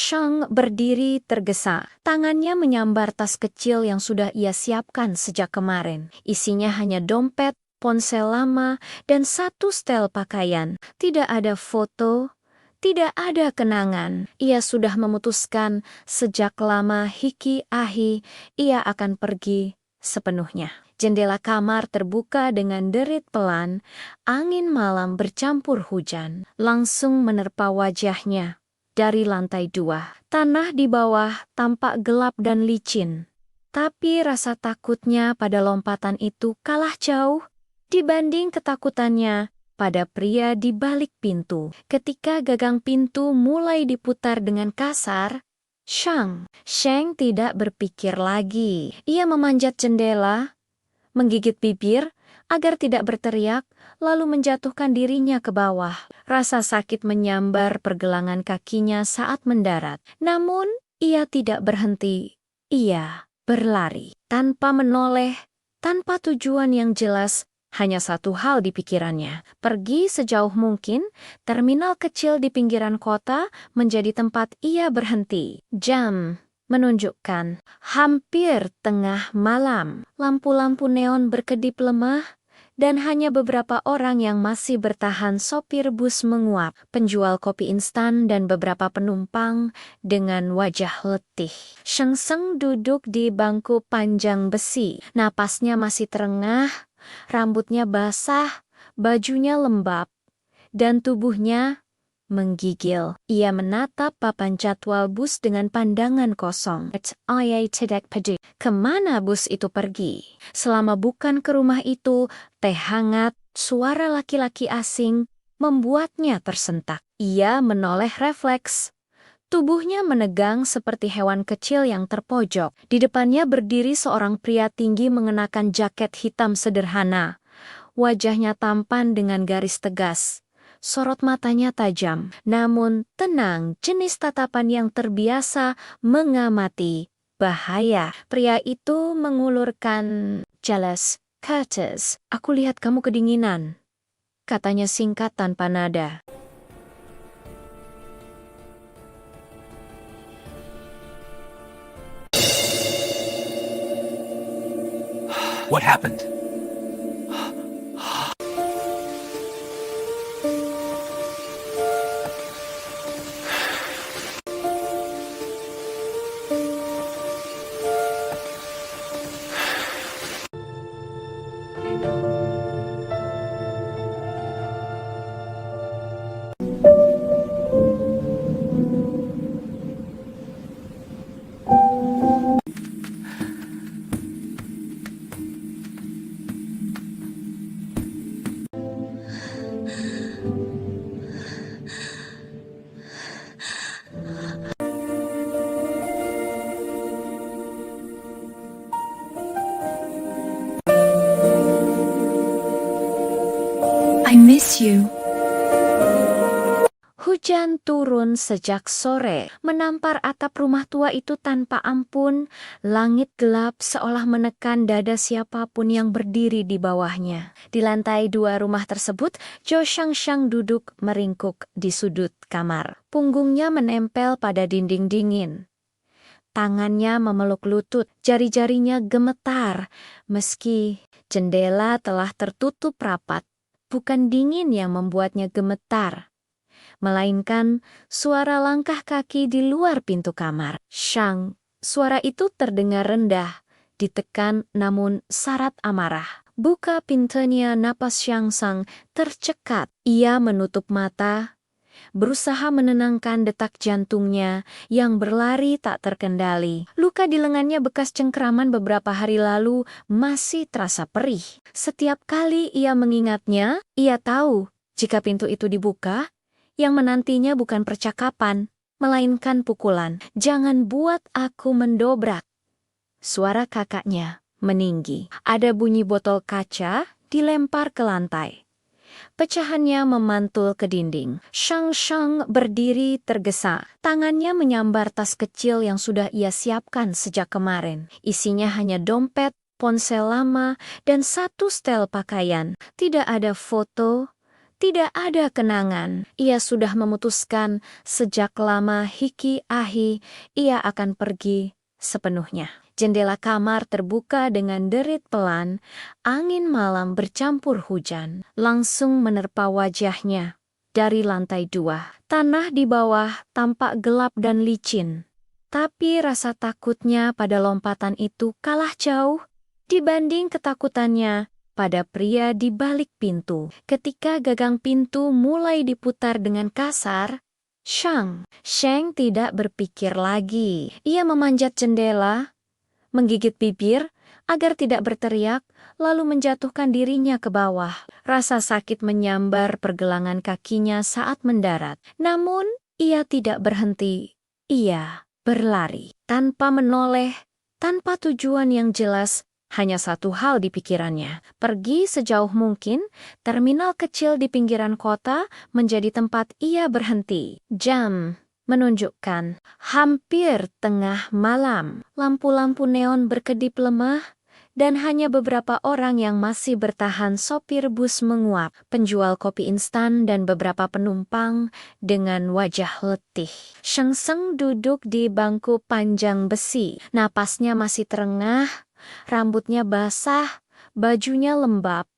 berdiri tergesa. Tangannya menyambar tas kecil yang sudah ia siapkan sejak kemarin. Isinya hanya dompet, ponsel lama, dan satu setel pakaian. Tidak ada foto, tidak ada kenangan. Ia sudah memutuskan sejak lama hiki ahi ia akan pergi sepenuhnya. Jendela kamar terbuka dengan derit pelan, angin malam bercampur hujan, langsung menerpa wajahnya. Dari lantai 2, tanah di bawah tampak gelap dan licin. Tapi rasa takutnya pada lompatan itu kalah jauh dibanding ketakutannya pada pria di balik pintu. Ketika gagang pintu mulai diputar dengan kasar, Shang tidak berpikir lagi. Ia memanjat jendela, menggigit bibir agar tidak berteriak, lalu menjatuhkan dirinya ke bawah. Rasa sakit menyambar pergelangan kakinya saat mendarat. Namun, ia tidak berhenti. Ia berlari. Tanpa menoleh, tanpa tujuan yang jelas, hanya satu hal di pikirannya. Pergi sejauh mungkin, terminal kecil di pinggiran kota menjadi tempat ia berhenti. Jam menunjukkan hampir tengah malam. Lampu-lampu neon berkedip lemah, dan hanya beberapa orang yang masih bertahan. Sopir bus menguap, penjual kopi instan dan beberapa penumpang dengan wajah letih. Shang duduk di bangku panjang besi. Napasnya masih terengah, rambutnya basah, bajunya lembab, dan tubuhnya menggigil. Ia menatap papan jadwal bus dengan pandangan kosong. Ia tidak peduli kemana bus itu pergi. Selama bukan ke rumah itu, teh hangat, suara laki-laki asing membuatnya tersentak. Ia menoleh refleks. Tubuhnya menegang seperti hewan kecil yang terpojok. Di depannya berdiri seorang pria tinggi mengenakan jaket hitam sederhana. Wajahnya tampan dengan garis tegas. Sorot matanya tajam, namun tenang, jenis tatapan yang terbiasa mengamati bahaya. Pria itu mengulurkan jelas, "Curtis, aku lihat kamu kedinginan," katanya singkat tanpa nada. What happened? I miss you. Hujan turun sejak sore, menampar atap rumah tua itu tanpa ampun. Langit gelap seolah menekan dada siapapun yang berdiri di bawahnya. Di lantai 2 rumah tersebut, Jo Shang duduk meringkuk di sudut kamar. Punggungnya menempel pada dinding dingin. Tangannya memeluk lutut, jari-jarinya gemetar. Meski jendela telah tertutup rapat, bukan dingin yang membuatnya gemetar, melainkan suara langkah kaki di luar pintu kamar. Shang, suara itu terdengar rendah, ditekan namun syarat amarah. Buka pintunya, napas Shang Sang tercekat. Ia menutup mata, berusaha menenangkan detak jantungnya yang berlari tak terkendali. Luka di lengannya bekas cengkeraman beberapa hari lalu masih terasa perih. Setiap kali ia mengingatnya, ia tahu jika pintu itu dibuka, yang menantinya bukan percakapan, melainkan pukulan. "Jangan buat aku mendobrak." Suara kakaknya meninggi. Ada bunyi botol kaca dilempar ke lantai. Pecahannya memantul ke dinding. Shang berdiri tergesa. Tangannya menyambar tas kecil yang sudah ia siapkan sejak kemarin. Isinya hanya dompet, ponsel lama, dan satu setel pakaian. Tidak ada foto, tidak ada kenangan. Ia sudah memutuskan sejak lama hiki ahi ia akan pergi sepenuhnya. Jendela kamar terbuka dengan derit pelan, angin malam bercampur hujan, langsung menerpa wajahnya. Dari lantai 2, tanah di bawah tampak gelap dan licin. Tapi rasa takutnya pada lompatan itu kalah jauh dibanding ketakutannya pada pria di balik pintu. Ketika gagang pintu mulai diputar dengan kasar, Shang tidak berpikir lagi. Ia memanjat jendela, menggigit bibir agar tidak berteriak, lalu menjatuhkan dirinya ke bawah. Rasa sakit menyambar pergelangan kakinya saat mendarat. Namun, ia tidak berhenti. Ia berlari tanpa menoleh, tanpa tujuan yang jelas. Hanya satu hal di pikirannya, pergi sejauh mungkin. Terminal kecil di pinggiran kota menjadi tempat ia berhenti. Jam menunjukkan hampir tengah malam. Lampu-lampu neon berkedip lemah, dan hanya beberapa orang yang masih bertahan. Sopir bus menguap, penjual kopi instan, dan beberapa penumpang dengan wajah letih. Shang duduk di bangku panjang besi. Napasnya masih terengah, rambutnya basah, bajunya lembab,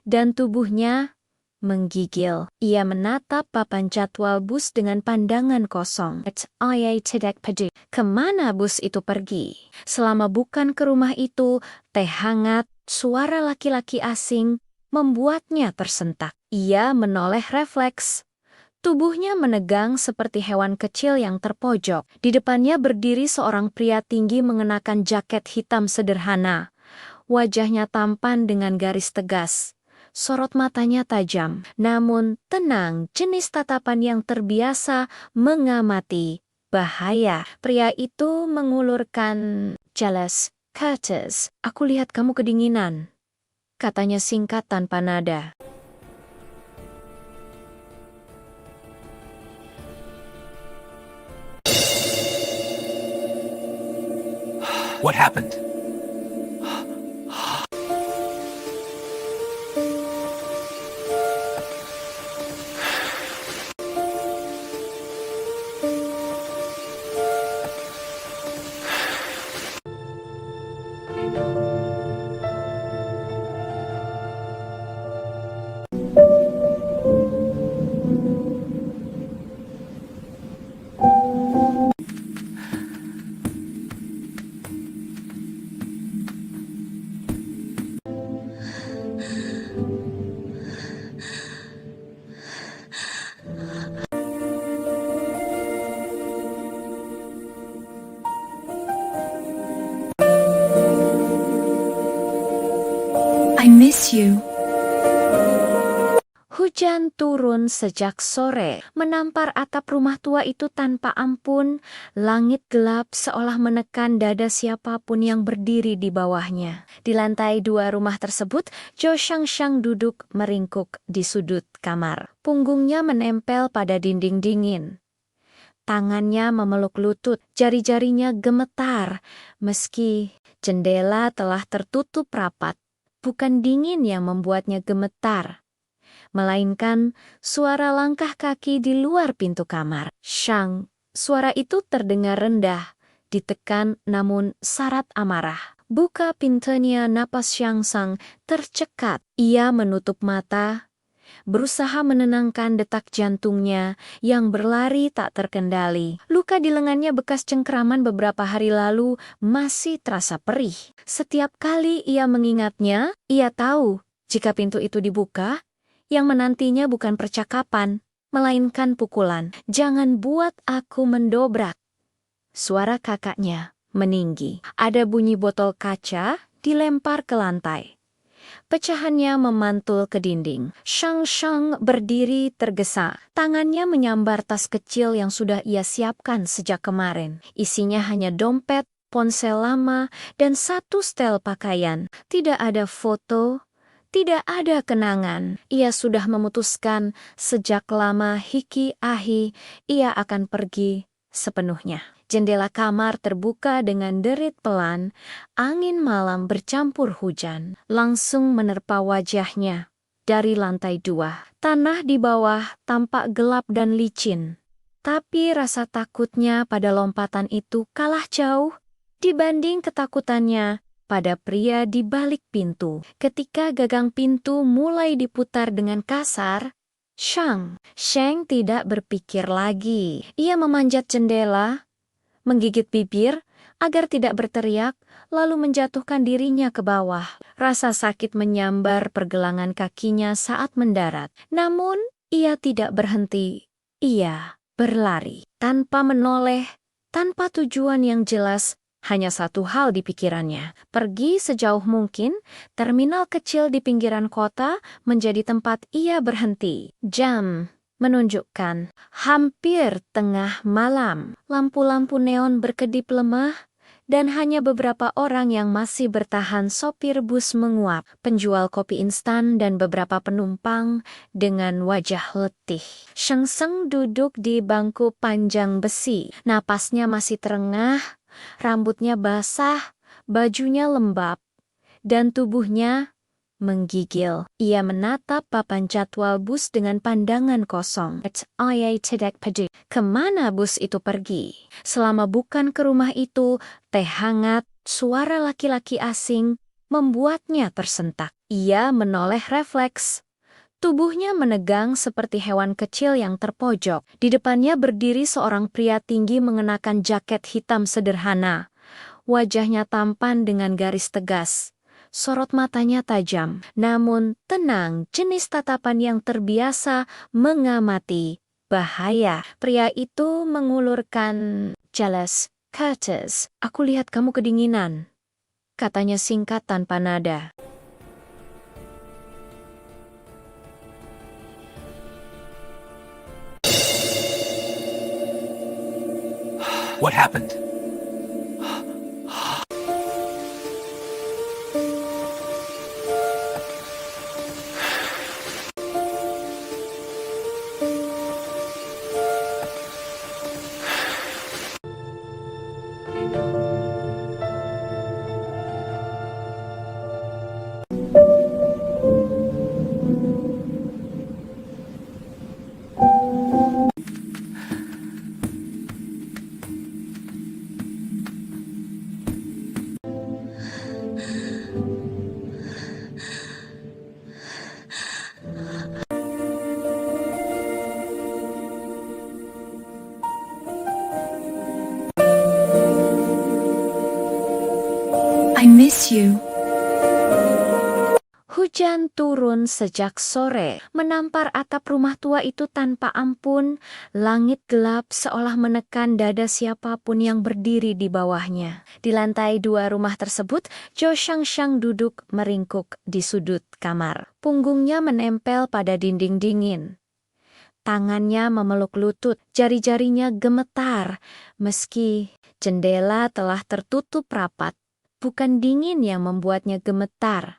dan tubuhnya menggigil. Ia menatap papan jadwal bus dengan pandangan kosong. Ia tidak peduli kemana bus itu pergi. Selama bukan ke rumah itu, teh hangat, suara laki-laki asing membuatnya tersentak. Ia menoleh refleks. Tubuhnya menegang seperti hewan kecil yang terpojok. Di depannya berdiri seorang pria tinggi mengenakan jaket hitam sederhana. Wajahnya tampan dengan garis tegas. Sorot matanya tajam, namun tenang, jenis tatapan yang terbiasa mengamati bahaya. Pria itu mengulurkan jelas, "Curtis, aku lihat kamu kedinginan," katanya singkat tanpa nada. What happened? I miss you. Hujan turun sejak sore, menampar atap rumah tua itu tanpa ampun. Langit gelap seolah menekan dada siapapun yang berdiri di bawahnya. Di lantai 2 rumah tersebut, Jo Shang duduk meringkuk di sudut kamar. Punggungnya menempel pada dinding dingin. Tangannya memeluk lutut, jari-jarinya gemetar, meski jendela telah tertutup rapat. Bukan dingin yang membuatnya gemetar, melainkan suara langkah kaki di luar pintu kamar. Shang, suara itu terdengar rendah, ditekan namun syarat amarah. Buka pintunya, napas Shang Sang tercekat. Ia menutup mata, berusaha menenangkan detak jantungnya yang berlari tak terkendali. Luka di lengannya bekas cengkeraman beberapa hari lalu masih terasa perih. Setiap kali ia mengingatnya, ia tahu jika pintu itu dibuka, yang menantinya bukan percakapan, melainkan pukulan. Jangan buat aku mendobrak. Suara kakaknya meninggi. Ada bunyi botol kaca dilempar ke lantai. Pecahannya memantul ke dinding. Shang berdiri tergesa. Tangannya menyambar tas kecil yang sudah ia siapkan sejak kemarin. Isinya hanya dompet, ponsel lama, dan satu setel pakaian. Tidak ada foto, tidak ada kenangan. Ia sudah memutuskan sejak lama Hiki Ahi ia akan pergi sepenuhnya. Jendela kamar terbuka dengan derit pelan, angin malam bercampur hujan, langsung menerpa wajahnya. Dari lantai 2, tanah di bawah tampak gelap dan licin. Tapi rasa takutnya pada lompatan itu kalah jauh dibanding ketakutannya pada pria di balik pintu. Ketika gagang pintu mulai diputar dengan kasar, Shang tidak berpikir lagi. Ia memanjat jendela, menggigit bibir agar tidak berteriak, lalu menjatuhkan dirinya ke bawah. Rasa sakit menyambar pergelangan kakinya saat mendarat. Namun, ia tidak berhenti. Ia berlari tanpa menoleh, tanpa tujuan yang jelas. Hanya satu hal di pikirannya, pergi sejauh mungkin. Terminal kecil di pinggiran kota menjadi tempat ia berhenti. Jam menunjukkan hampir tengah malam. Lampu-lampu neon berkedip lemah, dan hanya beberapa orang yang masih bertahan. Sopir bus menguap, penjual kopi instan, dan beberapa penumpang dengan wajah letih. Shang duduk di bangku panjang besi. Napasnya masih terengah, rambutnya basah, bajunya lembab, dan tubuhnya menggigil. Ia menatap papan jadwal bus dengan pandangan kosong. Ia tidak peduli kemana bus itu pergi. Selama bukan ke rumah itu, teh hangat, suara laki-laki asing membuatnya tersentak. Ia menoleh refleks. Tubuhnya menegang seperti hewan kecil yang terpojok. Di depannya berdiri seorang pria tinggi mengenakan jaket hitam sederhana. Wajahnya tampan dengan garis tegas. Sorot matanya tajam, namun tenang, jenis tatapan yang terbiasa mengamati bahaya. Pria itu mengulurkan jelas. Curtis, aku lihat kamu kedinginan, katanya singkat tanpa nada. What happened? I miss you. Hujan turun sejak sore, menampar atap rumah tua itu tanpa ampun. Langit gelap seolah menekan dada siapapun yang berdiri di bawahnya. Di lantai 2 rumah tersebut, Jo Shang duduk meringkuk di sudut kamar. Punggungnya menempel pada dinding dingin. Tangannya memeluk lutut, jari-jarinya gemetar. Meski jendela telah tertutup rapat, bukan dingin yang membuatnya gemetar,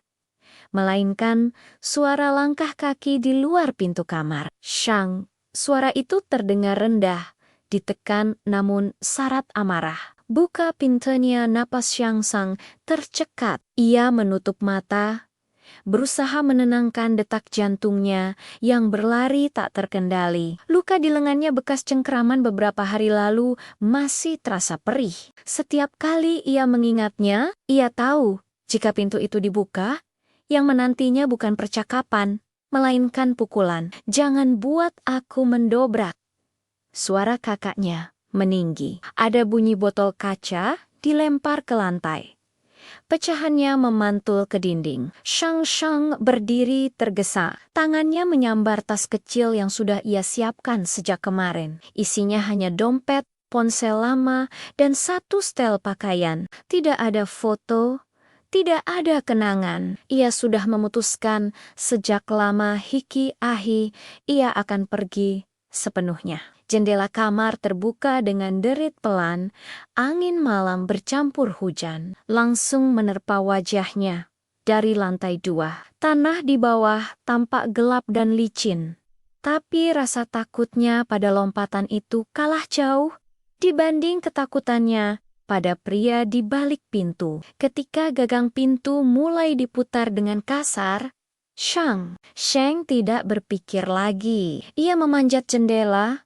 melainkan suara langkah kaki di luar pintu kamar. Shang, suara itu terdengar rendah, ditekan namun syarat amarah. Buka pintunya, napas Shang Sang tercekat. Ia menutup mata, berusaha menenangkan detak jantungnya yang berlari tak terkendali. Luka di lengannya bekas cengkeraman beberapa hari lalu masih terasa perih. Setiap kali ia mengingatnya, ia tahu jika pintu itu dibuka, yang menantinya bukan percakapan, melainkan pukulan. "Jangan buat aku mendobrak." Suara kakaknya meninggi. Ada bunyi botol kaca dilempar ke lantai. Pecahannya memantul ke dinding. Shang berdiri tergesa. Tangannya menyambar tas kecil yang sudah ia siapkan sejak kemarin. Isinya hanya dompet, ponsel lama, dan satu setel pakaian. Tidak ada foto, tidak ada kenangan. Ia sudah memutuskan sejak lama hiki ahi ia akan pergi sepenuhnya. Jendela kamar terbuka dengan derit pelan. Angin malam bercampur hujan langsung menerpa wajahnya. Dari lantai 2, tanah di bawah tampak gelap dan licin. Tapi rasa takutnya pada lompatan itu kalah jauh dibanding ketakutannya pada pria di balik pintu. Ketika gagang pintu mulai diputar dengan kasar, Shang tidak berpikir lagi. Ia memanjat jendela,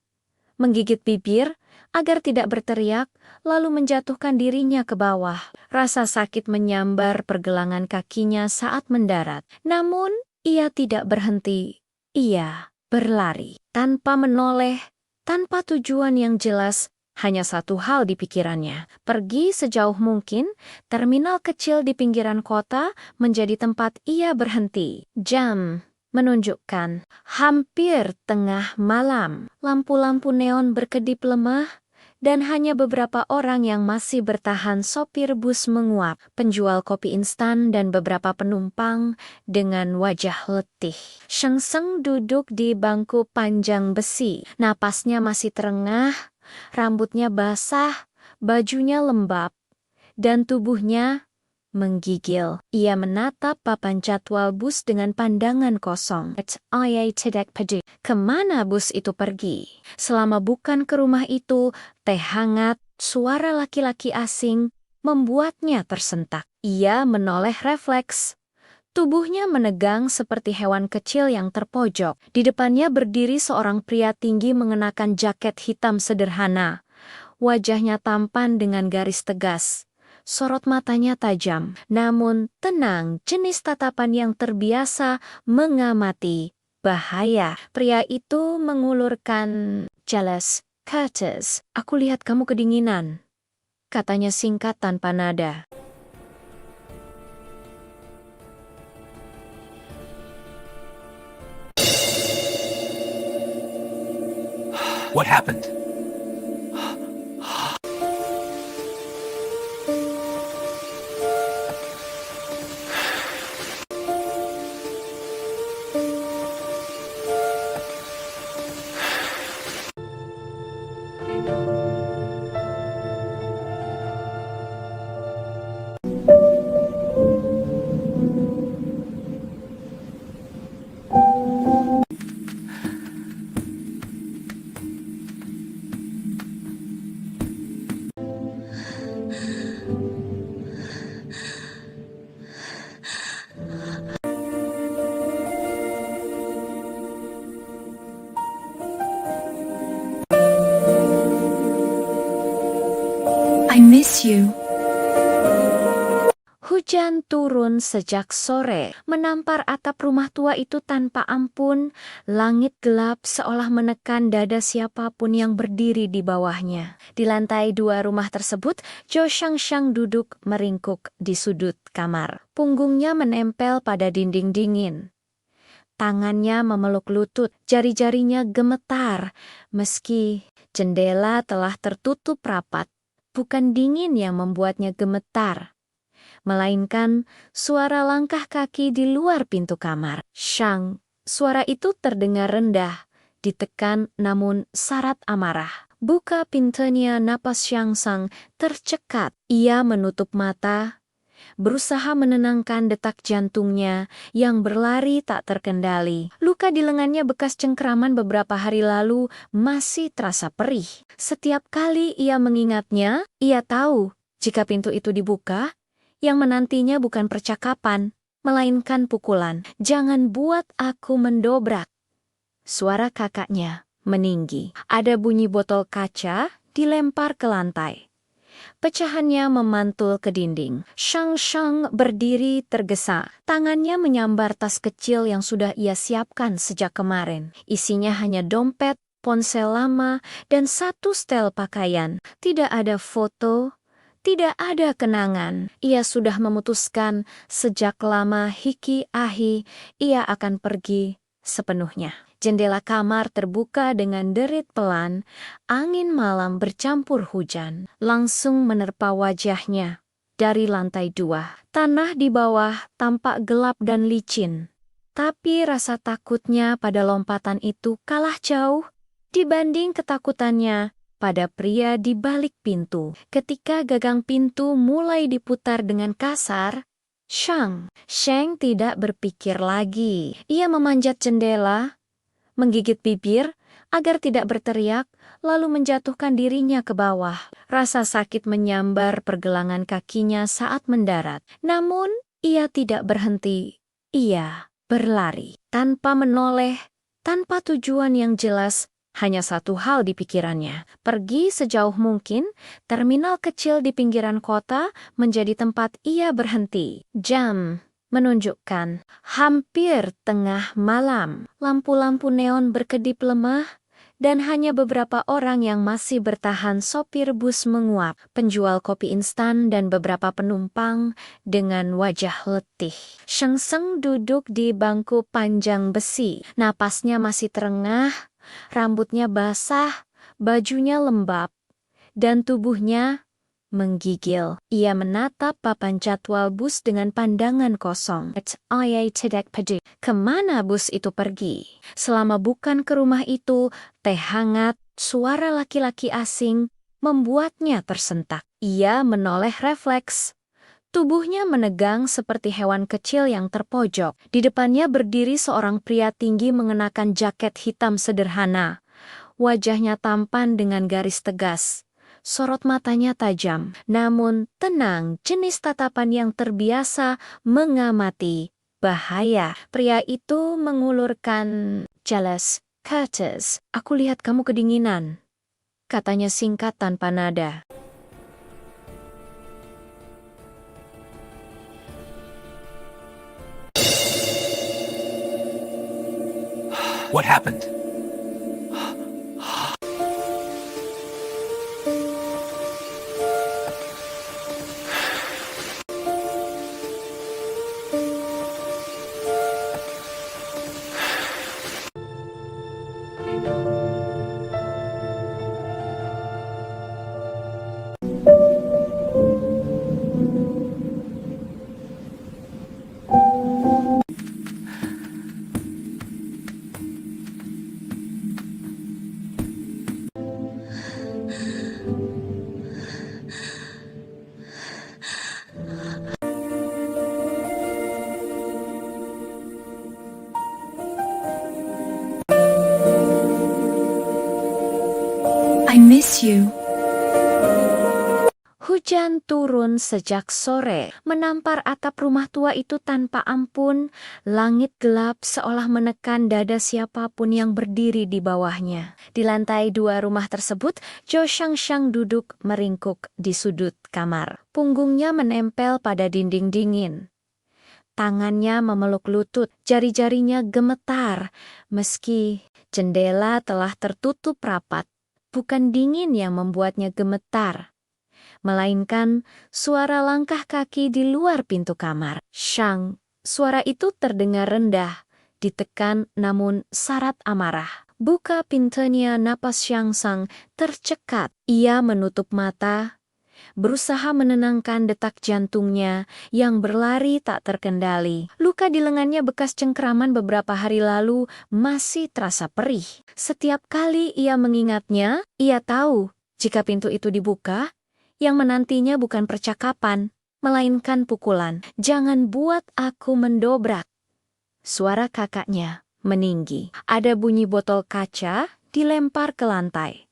menggigit bibir agar tidak berteriak, lalu menjatuhkan dirinya ke bawah. Rasa sakit menyambar pergelangan kakinya saat mendarat. Namun, ia tidak berhenti. Ia berlari tanpa menoleh, tanpa tujuan yang jelas. Hanya satu hal di pikirannya, pergi sejauh mungkin. Terminal kecil di pinggiran kota menjadi tempat ia berhenti. Jam menunjukkan hampir tengah malam. Lampu-lampu neon berkedip lemah, dan hanya beberapa orang yang masih bertahan. Sopir bus menguap, penjual kopi instan, dan beberapa penumpang dengan wajah letih. Shang duduk di bangku panjang besi. Napasnya masih terengah, rambutnya basah, bajunya lembab, dan tubuhnya menggigil. Ia menatap papan jadwal bus dengan pandangan kosong. Ia tidak peduli kemana bus itu pergi. Selama bukan ke rumah itu, teh hangat, suara laki-laki asing membuatnya tersentak. Ia menoleh refleks. Tubuhnya menegang seperti hewan kecil yang terpojok. Di depannya berdiri seorang pria tinggi mengenakan jaket hitam sederhana. Wajahnya tampan dengan garis tegas. Sorot matanya tajam, namun tenang, jenis tatapan yang terbiasa mengamati bahaya. Pria itu mengulurkan jelas. "Curtis, aku lihat kamu kedinginan," katanya singkat tanpa nada. What happened? I miss you. Hujan turun sejak sore, menampar atap rumah tua itu tanpa ampun. Langit gelap seolah menekan dada siapapun yang berdiri di bawahnya. Di lantai 2 rumah tersebut, Jo Shang duduk meringkuk di sudut kamar. Punggungnya menempel pada dinding dingin. Tangannya memeluk lutut, jari-jarinya gemetar. Meski jendela telah tertutup rapat, bukan dingin yang membuatnya gemetar, melainkan suara langkah kaki di luar pintu kamar. Shang, suara itu terdengar rendah, ditekan namun syarat amarah. Buka pintunya, napas Shang tercekat. Ia menutup mata, berusaha menenangkan detak jantungnya yang berlari tak terkendali. Luka di lengannya bekas cengkeraman beberapa hari lalu masih terasa perih. Setiap kali ia mengingatnya, ia tahu jika pintu itu dibuka, yang menantinya bukan percakapan, melainkan pukulan. "Jangan buat aku mendobrak." Suara kakaknya meninggi. Ada bunyi botol kaca dilempar ke lantai. Pecahannya memantul ke dinding. Shang berdiri tergesa. Tangannya menyambar tas kecil yang sudah ia siapkan sejak kemarin. Isinya hanya dompet, ponsel lama, dan satu setel pakaian. Tidak ada foto, tidak ada kenangan. Ia sudah memutuskan sejak lama hiki ahi ia akan pergi sepenuhnya. Jendela kamar terbuka dengan derit pelan. Angin malam bercampur hujan langsung menerpa wajahnya. Dari lantai 2, tanah di bawah tampak gelap dan licin. Tapi rasa takutnya pada lompatan itu kalah jauh dibanding ketakutannya pada pria di balik pintu. Ketika gagang pintu mulai diputar dengan kasar, Shang tidak berpikir lagi. Ia memanjat jendela, menggigit bibir agar tidak berteriak, lalu menjatuhkan dirinya ke bawah. Rasa sakit menyambar pergelangan kakinya saat mendarat. Namun, ia tidak berhenti. Ia berlari tanpa menoleh, tanpa tujuan yang jelas. Hanya satu hal di pikirannya, pergi sejauh mungkin. Terminal kecil di pinggiran kota menjadi tempat ia berhenti. Jam menunjukkan hampir tengah malam. Lampu-lampu neon berkedip lemah, dan hanya beberapa orang yang masih bertahan. Sopir bus menguap, penjual kopi instan, dan beberapa penumpang dengan wajah letih. Sheng duduk di bangku panjang besi. Napasnya masih terengah, rambutnya basah, bajunya lembab, dan tubuhnya menggigil. Ia menatap papan jadwal bus dengan pandangan kosong. Ia tidak peduli kemana bus itu pergi. Selama bukan ke rumah itu, teh hangat, suara laki-laki asing membuatnya tersentak. Ia menoleh refleks. Tubuhnya menegang seperti hewan kecil yang terpojok. Di depannya berdiri seorang pria tinggi mengenakan jaket hitam sederhana. Wajahnya tampan dengan garis tegas. Sorot matanya tajam, namun tenang, jenis tatapan yang terbiasa mengamati bahaya. Pria itu mengulurkan jelas. "Curtis, aku lihat kamu kedinginan," katanya singkat tanpa nada. What happened? I miss you. Hujan turun sejak sore, menampar atap rumah tua itu tanpa ampun. Langit gelap seolah menekan dada siapapun yang berdiri di bawahnya. Di lantai 2 rumah tersebut, Zhou Shangshang duduk meringkuk di sudut kamar. Punggungnya menempel pada dinding dingin. Tangannya memeluk lutut, jari-jarinya gemetar. Meski jendela telah tertutup rapat, bukan dingin yang membuatnya gemetar, melainkan suara langkah kaki di luar pintu kamar. Shang, suara itu terdengar rendah, ditekan namun syarat amarah. Buka pintunya, napas Shang Sang tercekat. Ia menutup mata, berusaha menenangkan detak jantungnya yang berlari tak terkendali. Luka di lengannya bekas cengkeraman beberapa hari lalu masih terasa perih. Setiap kali ia mengingatnya, ia tahu jika pintu itu dibuka, yang menantinya bukan percakapan, melainkan pukulan. Jangan buat aku mendobrak. Suara kakaknya meninggi. Ada bunyi botol kaca dilempar ke lantai.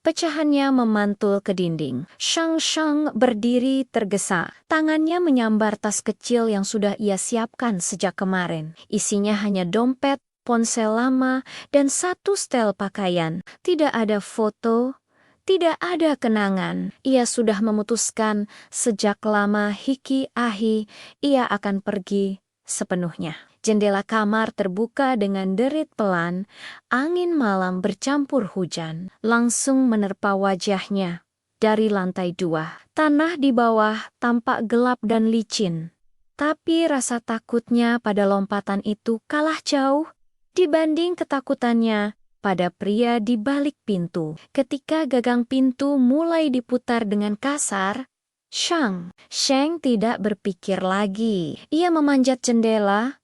Pecahannya memantul ke dinding. Shang Shang berdiri tergesa. Tangannya menyambar tas kecil yang sudah ia siapkan sejak kemarin. Isinya hanya dompet, ponsel lama, dan satu setel pakaian. Tidak ada foto, tidak ada kenangan. Ia sudah memutuskan sejak lama hiki ahi ia akan pergi sepenuhnya. Jendela kamar terbuka dengan derit pelan. Angin malam bercampur hujan langsung menerpa wajahnya. Dari lantai 2, tanah di bawah tampak gelap dan licin. Tapi rasa takutnya pada lompatan itu kalah jauh dibanding ketakutannya pada pria di balik pintu. Ketika gagang pintu mulai diputar dengan kasar, Shang tidak berpikir lagi. Ia memanjat jendela,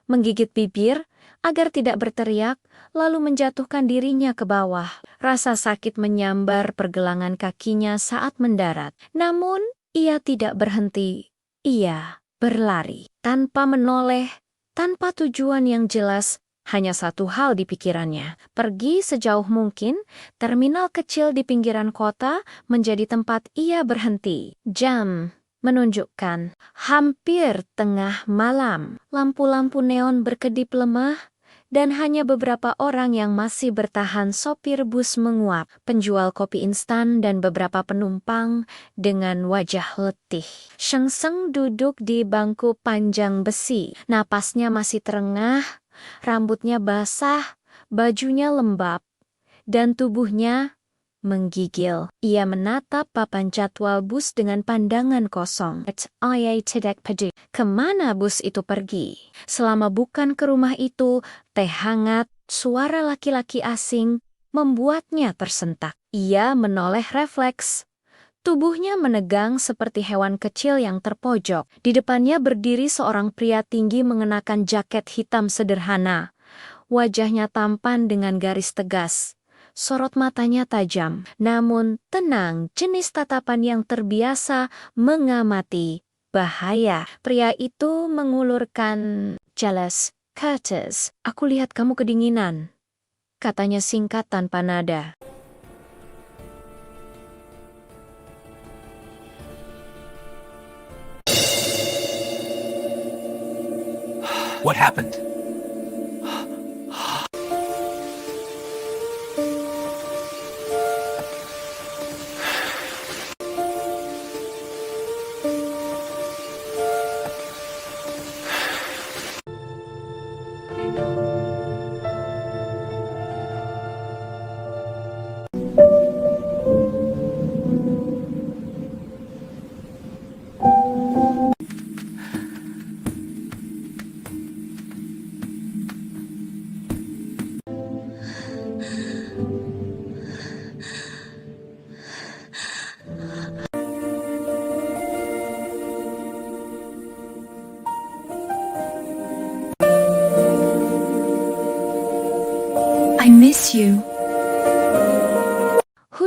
menggigit bibir agar tidak berteriak, lalu menjatuhkan dirinya ke bawah. Rasa sakit menyambar pergelangan kakinya saat mendarat. Namun, ia tidak berhenti. Ia berlari tanpa menoleh, tanpa tujuan yang jelas. Hanya satu hal di pikirannya, pergi sejauh mungkin. Terminal kecil di pinggiran kota menjadi tempat ia berhenti. Jam menunjukkan hampir tengah malam. Lampu-lampu neon berkedip lemah, dan hanya beberapa orang yang masih bertahan. Sopir bus menguap, penjual kopi instan dan beberapa penumpang dengan wajah letih. Sheng Sheng duduk di bangku panjang besi. Napasnya masih terengah, rambutnya basah, bajunya lembab, dan tubuhnya menggigil. Ia menatap papan jadwal bus dengan pandangan kosong. Ia tidak peduli kemana bus itu pergi. Selama bukan ke rumah itu, teh hangat, suara laki-laki asing membuatnya tersentak. Ia menoleh refleks. Tubuhnya menegang seperti hewan kecil yang terpojok. Di depannya berdiri seorang pria tinggi mengenakan jaket hitam sederhana. Wajahnya tampan dengan garis tegas. Sorot matanya tajam, namun tenang, jenis tatapan yang terbiasa mengamati bahaya. Pria itu mengulurkan jelas, Curtis, aku lihat kamu kedinginan, katanya singkat tanpa nada. What happened? I miss you.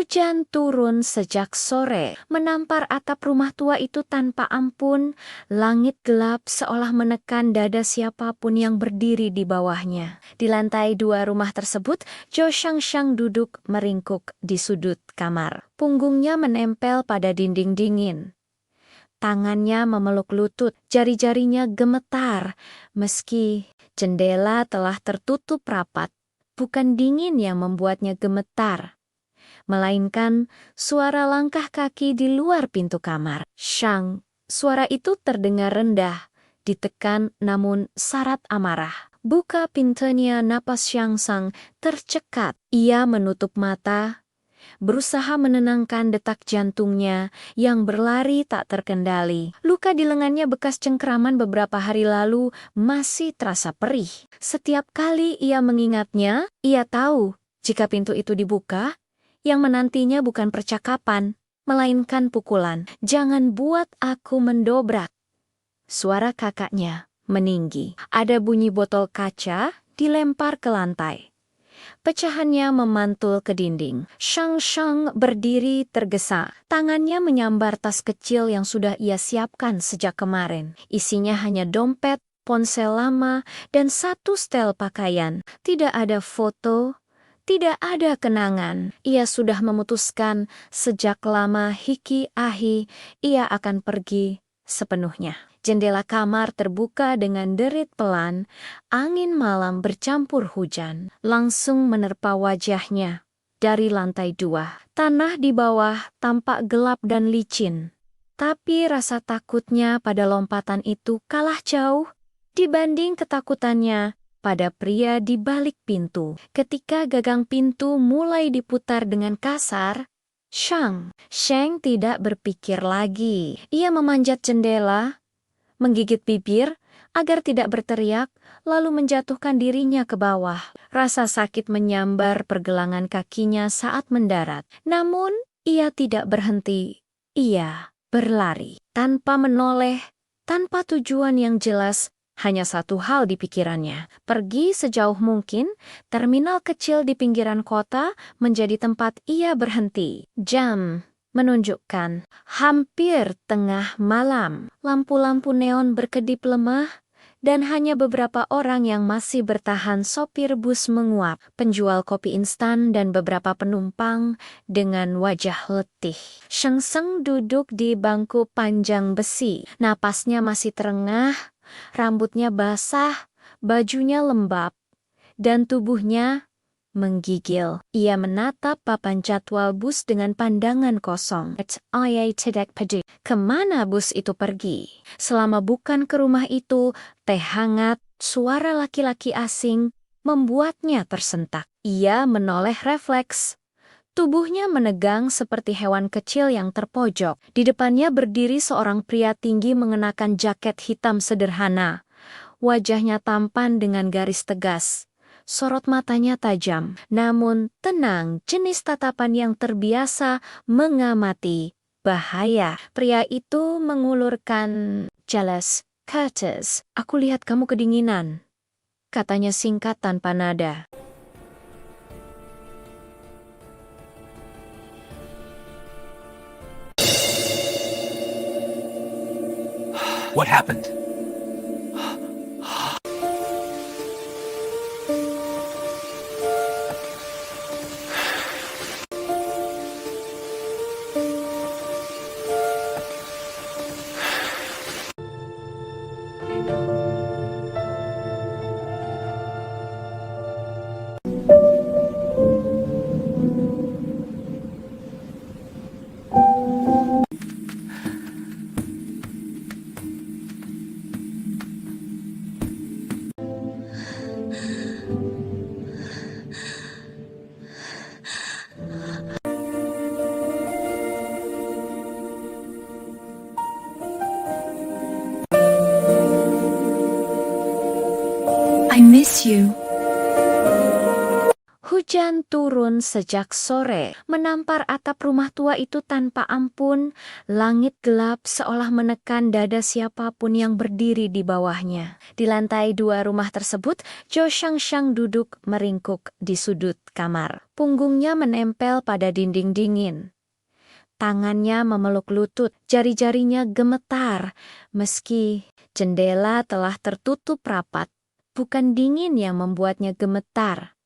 Hujan turun sejak sore, menampar atap rumah tua itu tanpa ampun. Langit gelap seolah menekan dada siapapun yang berdiri di bawahnya. Di lantai 2 rumah tersebut, Jo Shang duduk meringkuk di sudut kamar. Punggungnya menempel pada dinding dingin. Tangannya memeluk lutut, jari-jarinya gemetar. Meski jendela telah tertutup rapat, bukan dingin yang membuatnya gemetar, melainkan suara langkah kaki di luar pintu kamar. Shang, suara itu terdengar rendah, ditekan namun syarat amarah. Buka pintunya, napas Shang Sang tercekat. Ia menutup mata, berusaha menenangkan detak jantungnya yang berlari tak terkendali. Luka di lengannya bekas cengkraman beberapa hari lalu masih terasa perih. Setiap kali ia mengingatnya, ia tahu jika pintu itu dibuka, yang menantinya bukan percakapan, melainkan pukulan. "Jangan buat aku mendobrak." Suara kakaknya meninggi. Ada bunyi botol kaca dilempar ke lantai. Pecahannya memantul ke dinding. Shang berdiri tergesa. Tangannya menyambar tas kecil yang sudah ia siapkan sejak kemarin. Isinya hanya dompet, ponsel lama, dan satu setel pakaian. Tidak ada foto, tidak ada kenangan. Ia sudah memutuskan sejak lama hiki ahi ia akan pergi sepenuhnya. Jendela kamar terbuka dengan derit pelan, angin malam bercampur hujan langsung menerpa wajahnya. Dari lantai 2, tanah di bawah tampak gelap dan licin. Tapi rasa takutnya pada lompatan itu kalah jauh dibanding ketakutannya pada pria di balik pintu. Ketika gagang pintu mulai diputar dengan kasar, Shang tidak berpikir lagi. Ia memanjat jendela, menggigit bibir agar tidak berteriak, lalu menjatuhkan dirinya ke bawah. Rasa sakit menyambar pergelangan kakinya saat mendarat. Namun, ia tidak berhenti. Ia berlari tanpa menoleh, tanpa tujuan yang jelas. Hanya satu hal di pikirannya, pergi sejauh mungkin. Terminal kecil di pinggiran kota menjadi tempat ia berhenti. Jam menunjukkan hampir tengah malam. Lampu-lampu neon berkedip lemah, dan hanya beberapa orang yang masih bertahan. Sopir bus menguap, penjual kopi instan, dan beberapa penumpang dengan wajah letih. Shang duduk di bangku panjang besi. Napasnya masih terengah, rambutnya basah, bajunya lembab, dan tubuhnya menggigil. Ia menatap papan jadwal bus dengan pandangan kosong. Ia tidak peduli kemana bus itu pergi. Selama bukan ke rumah itu, teh hangat, suara laki-laki asing membuatnya tersentak. Ia menoleh refleks. Tubuhnya menegang seperti hewan kecil yang terpojok. Di depannya berdiri seorang pria tinggi mengenakan jaket hitam sederhana. Wajahnya tampan dengan garis tegas. Sorot matanya tajam, namun tenang, jenis tatapan yang terbiasa mengamati bahaya. Pria itu mengulurkan jelas. "Curtis, aku lihat kamu kedinginan," katanya singkat tanpa nada. What happened? I miss you. Hujan turun sejak sore, menampar atap rumah tua itu tanpa ampun. Langit gelap seolah menekan dada siapapun yang berdiri di bawahnya. Di lantai 2 rumah tersebut, Jo Shang duduk meringkuk di sudut kamar. Punggungnya menempel pada dinding dingin. Tangannya memeluk lutut, jari-jarinya gemetar. Meski jendela telah tertutup rapat, bukan dingin yang membuatnya gemetar,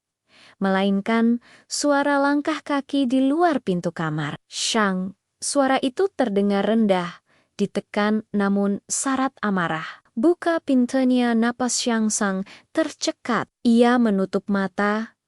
melainkan suara langkah kaki di luar pintu kamar. Shang, suara itu terdengar rendah, ditekan namun syarat amarah. Buka pintunya, napas Shang Sang tercekat. Ia menutup mata,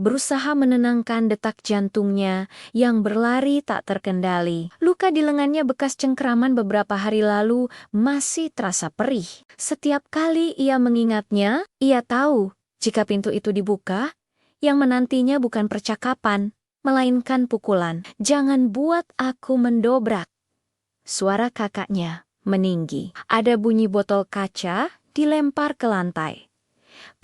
berusaha menenangkan detak jantungnya yang berlari tak terkendali. Luka di lengannya bekas cengkeraman beberapa hari lalu masih terasa perih. Setiap kali ia mengingatnya, ia tahu jika pintu itu dibuka, yang menantinya bukan percakapan, melainkan pukulan. Jangan buat aku mendobrak. Suara kakaknya meninggi. Ada bunyi botol kaca dilempar ke lantai.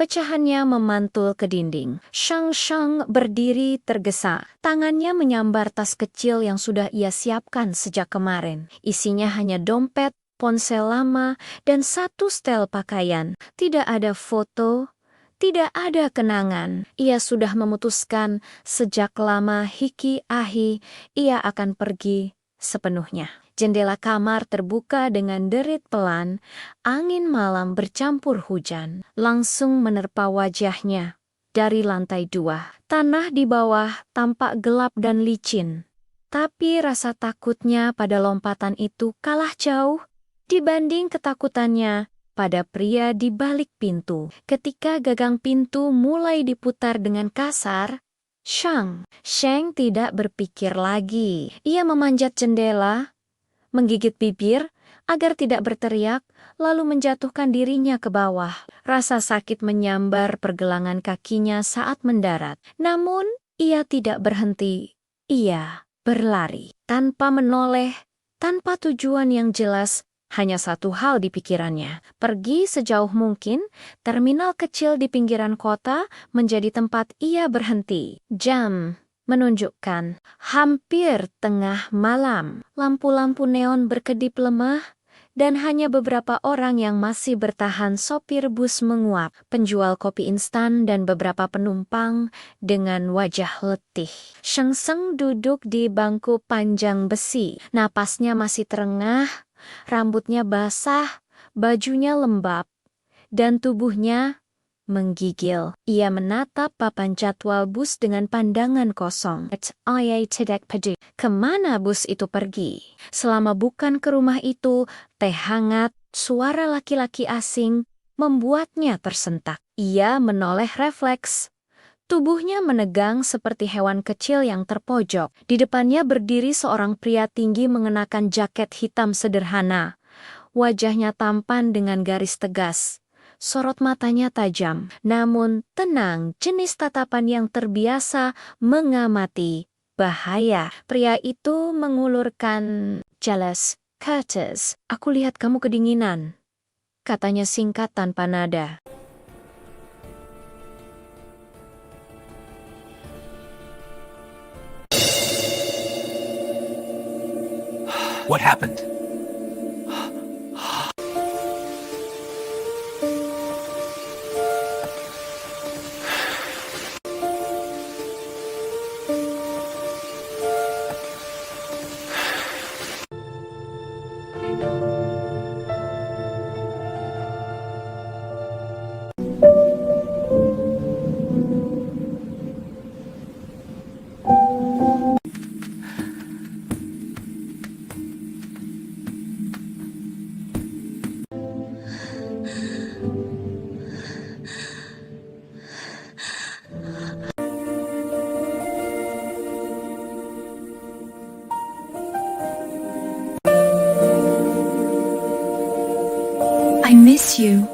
Pecahannya memantul ke dinding. Shang berdiri tergesa. Tangannya menyambar tas kecil yang sudah ia siapkan sejak kemarin. Isinya hanya dompet, ponsel lama, dan satu setel pakaian. Tidak ada foto, tidak ada kenangan. Ia sudah memutuskan sejak lama hiki ahi ia akan pergi sepenuhnya. Jendela kamar terbuka dengan derit pelan, angin malam bercampur hujan, langsung menerpa wajahnya. Dari lantai 2, tanah di bawah tampak gelap dan licin. Tapi rasa takutnya pada lompatan itu kalah jauh dibanding ketakutannya pada pria di balik pintu. Ketika gagang pintu mulai diputar dengan kasar, Shang tidak berpikir lagi. Ia memanjat jendela, menggigit bibir agar tidak berteriak, lalu menjatuhkan dirinya ke bawah. Rasa sakit menyambar pergelangan kakinya saat mendarat. Namun, ia tidak berhenti. Ia berlari tanpa menoleh, tanpa tujuan yang jelas. Hanya satu hal di pikirannya, pergi sejauh mungkin. Terminal kecil di pinggiran kota menjadi tempat ia berhenti. Jam menunjukkan hampir tengah malam. Lampu-lampu neon berkedip lemah, dan hanya beberapa orang yang masih bertahan. Sopir bus menguap, penjual kopi instan, dan beberapa penumpang dengan wajah letih. Shang duduk di bangku panjang besi. Napasnya masih terengah, rambutnya basah, bajunya lembab, dan tubuhnya menggigil. Ia menatap papan jadwal bus dengan pandangan kosong. Ia tidak peduli kemana bus itu pergi. Selama bukan ke rumah itu, teh hangat, suara laki-laki asing membuatnya tersentak. Ia menoleh refleks. Tubuhnya menegang seperti hewan kecil yang terpojok. Di depannya berdiri seorang pria tinggi mengenakan jaket hitam sederhana. Wajahnya tampan dengan garis tegas. Sorot matanya tajam, namun tenang, jenis tatapan yang terbiasa mengamati bahaya. Pria itu mengulurkan jelas. Curtis, aku lihat kamu kedinginan, katanya singkat tanpa nada. What happened? I miss you.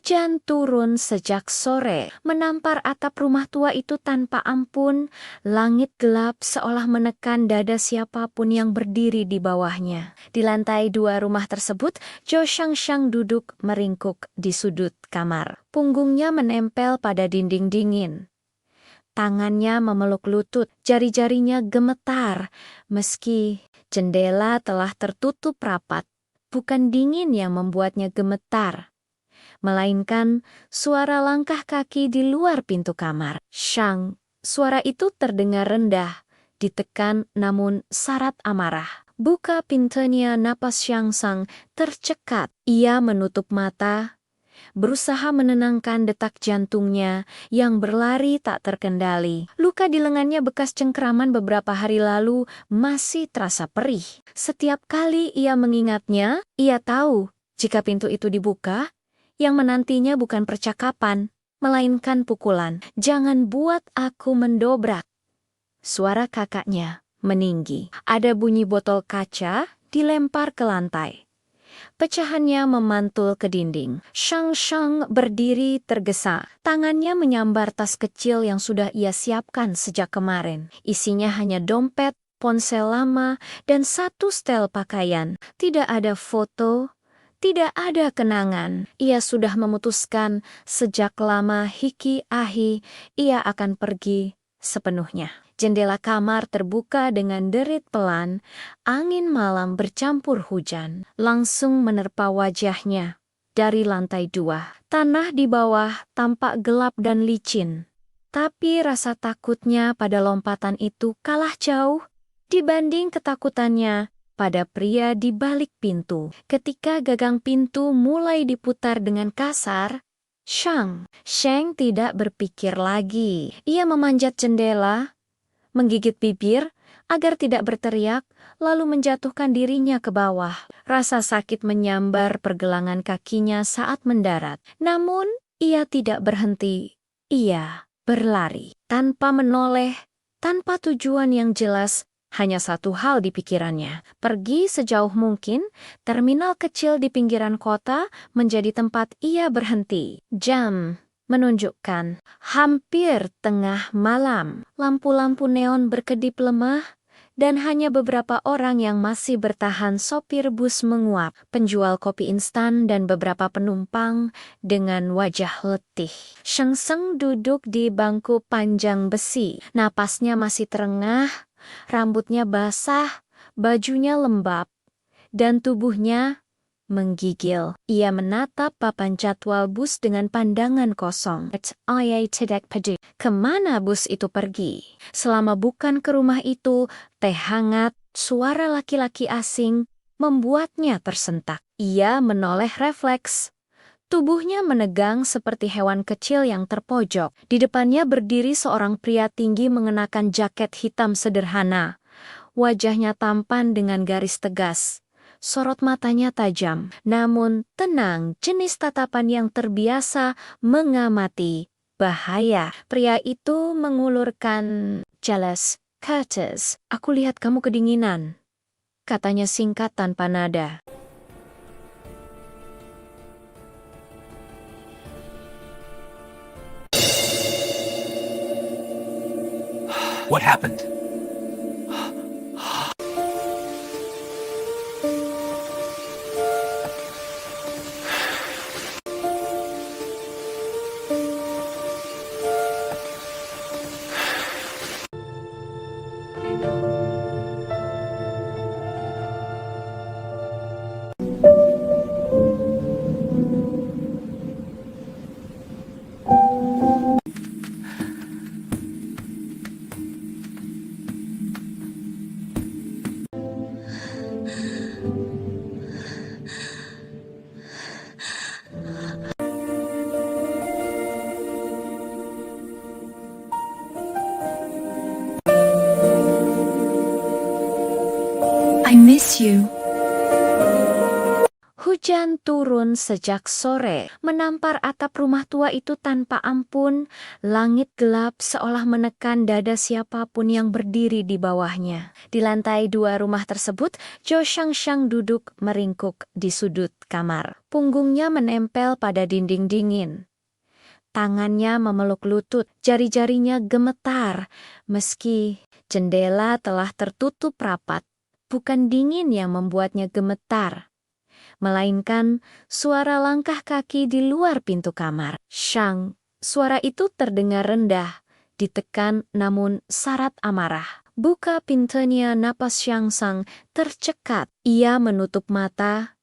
Hujan turun sejak sore, menampar atap rumah tua itu tanpa ampun. Langit gelap seolah menekan dada siapapun yang berdiri di bawahnya. Di lantai 2 rumah tersebut, Jo Shang duduk meringkuk di sudut kamar. Punggungnya menempel pada dinding dingin. Tangannya memeluk lutut, jari-jarinya gemetar. Meski jendela telah tertutup rapat, bukan dingin yang membuatnya gemetar, melainkan suara langkah kaki di luar pintu kamar. Shang, suara itu terdengar rendah, ditekan namun syarat amarah. Buka pintunya, napas Shang Sang tercekat. Ia menutup mata, berusaha menenangkan detak jantungnya yang berlari tak terkendali. Luka di lengannya bekas cengkeraman beberapa hari lalu masih terasa perih. Setiap kali ia mengingatnya, ia tahu jika pintu itu dibuka, yang menantinya bukan percakapan, melainkan pukulan. Jangan buat aku mendobrak. Suara kakaknya meninggi. Ada bunyi botol kaca dilempar ke lantai. Pecahannya memantul ke dinding. Shang berdiri tergesa. Tangannya menyambar tas kecil yang sudah ia siapkan sejak kemarin. Isinya hanya dompet, ponsel lama, dan satu setel pakaian. Tidak ada foto, tidak ada kenangan. Ia sudah memutuskan sejak lama Hiki Ahi ia akan pergi sepenuhnya. Jendela kamar terbuka dengan derit pelan, angin malam bercampur hujan, langsung menerpa wajahnya. Dari lantai 2, tanah di bawah tampak gelap dan licin. Tapi rasa takutnya pada lompatan itu kalah jauh dibanding ketakutannya pada pria di balik pintu. Ketika gagang pintu mulai diputar dengan kasar, Shang tidak berpikir lagi. Ia memanjat jendela, menggigit bibir agar tidak berteriak, lalu menjatuhkan dirinya ke bawah. Rasa sakit menyambar pergelangan kakinya saat mendarat. Namun, ia tidak berhenti. Ia berlari tanpa menoleh, tanpa tujuan yang jelas. Hanya satu hal di pikirannya, pergi sejauh mungkin. Terminal kecil di pinggiran kota menjadi tempat ia berhenti. Jam menunjukkan hampir tengah malam. Lampu-lampu neon berkedip lemah, dan hanya beberapa orang yang masih bertahan. Sopir bus menguap, penjual kopi instan, dan beberapa penumpang dengan wajah letih. Shang duduk di bangku panjang besi. Napasnya masih terengah, rambutnya basah, bajunya lembab, dan tubuhnya menggigil. Ia menatap papan jadwal bus dengan pandangan kosong. Ia tidak peduli kemana bus itu pergi. Selama bukan ke rumah itu, teh hangat, suara laki-laki asing membuatnya tersentak. Ia menoleh refleks. Tubuhnya menegang seperti hewan kecil yang terpojok. Di depannya berdiri seorang pria tinggi mengenakan jaket hitam sederhana. Wajahnya tampan dengan garis tegas. Sorot matanya tajam, namun tenang, jenis tatapan yang terbiasa mengamati bahaya. Pria itu mengulurkan jelas. Curtis, aku lihat kamu kedinginan, katanya singkat tanpa nada. What happened? I miss you. Hujan Hujan turun sejak sore, menampar atap rumah tua itu tanpa ampun. Langit gelap seolah menekan dada siapapun yang berdiri di bawahnya. Di lantai 2 rumah tersebut, Jo Shang duduk meringkuk di sudut kamar. Punggungnya menempel pada dinding dingin. Tangannya memeluk lutut, jari-jarinya gemetar, meski jendela telah tertutup rapat. Bukan dingin yang membuatnya gemetar, melainkan suara langkah kaki di luar pintu kamar. Shang, suara itu terdengar rendah, ditekan namun syarat amarah. Buka pintunya, napas Shang Sang tercekat. Ia menutup mata,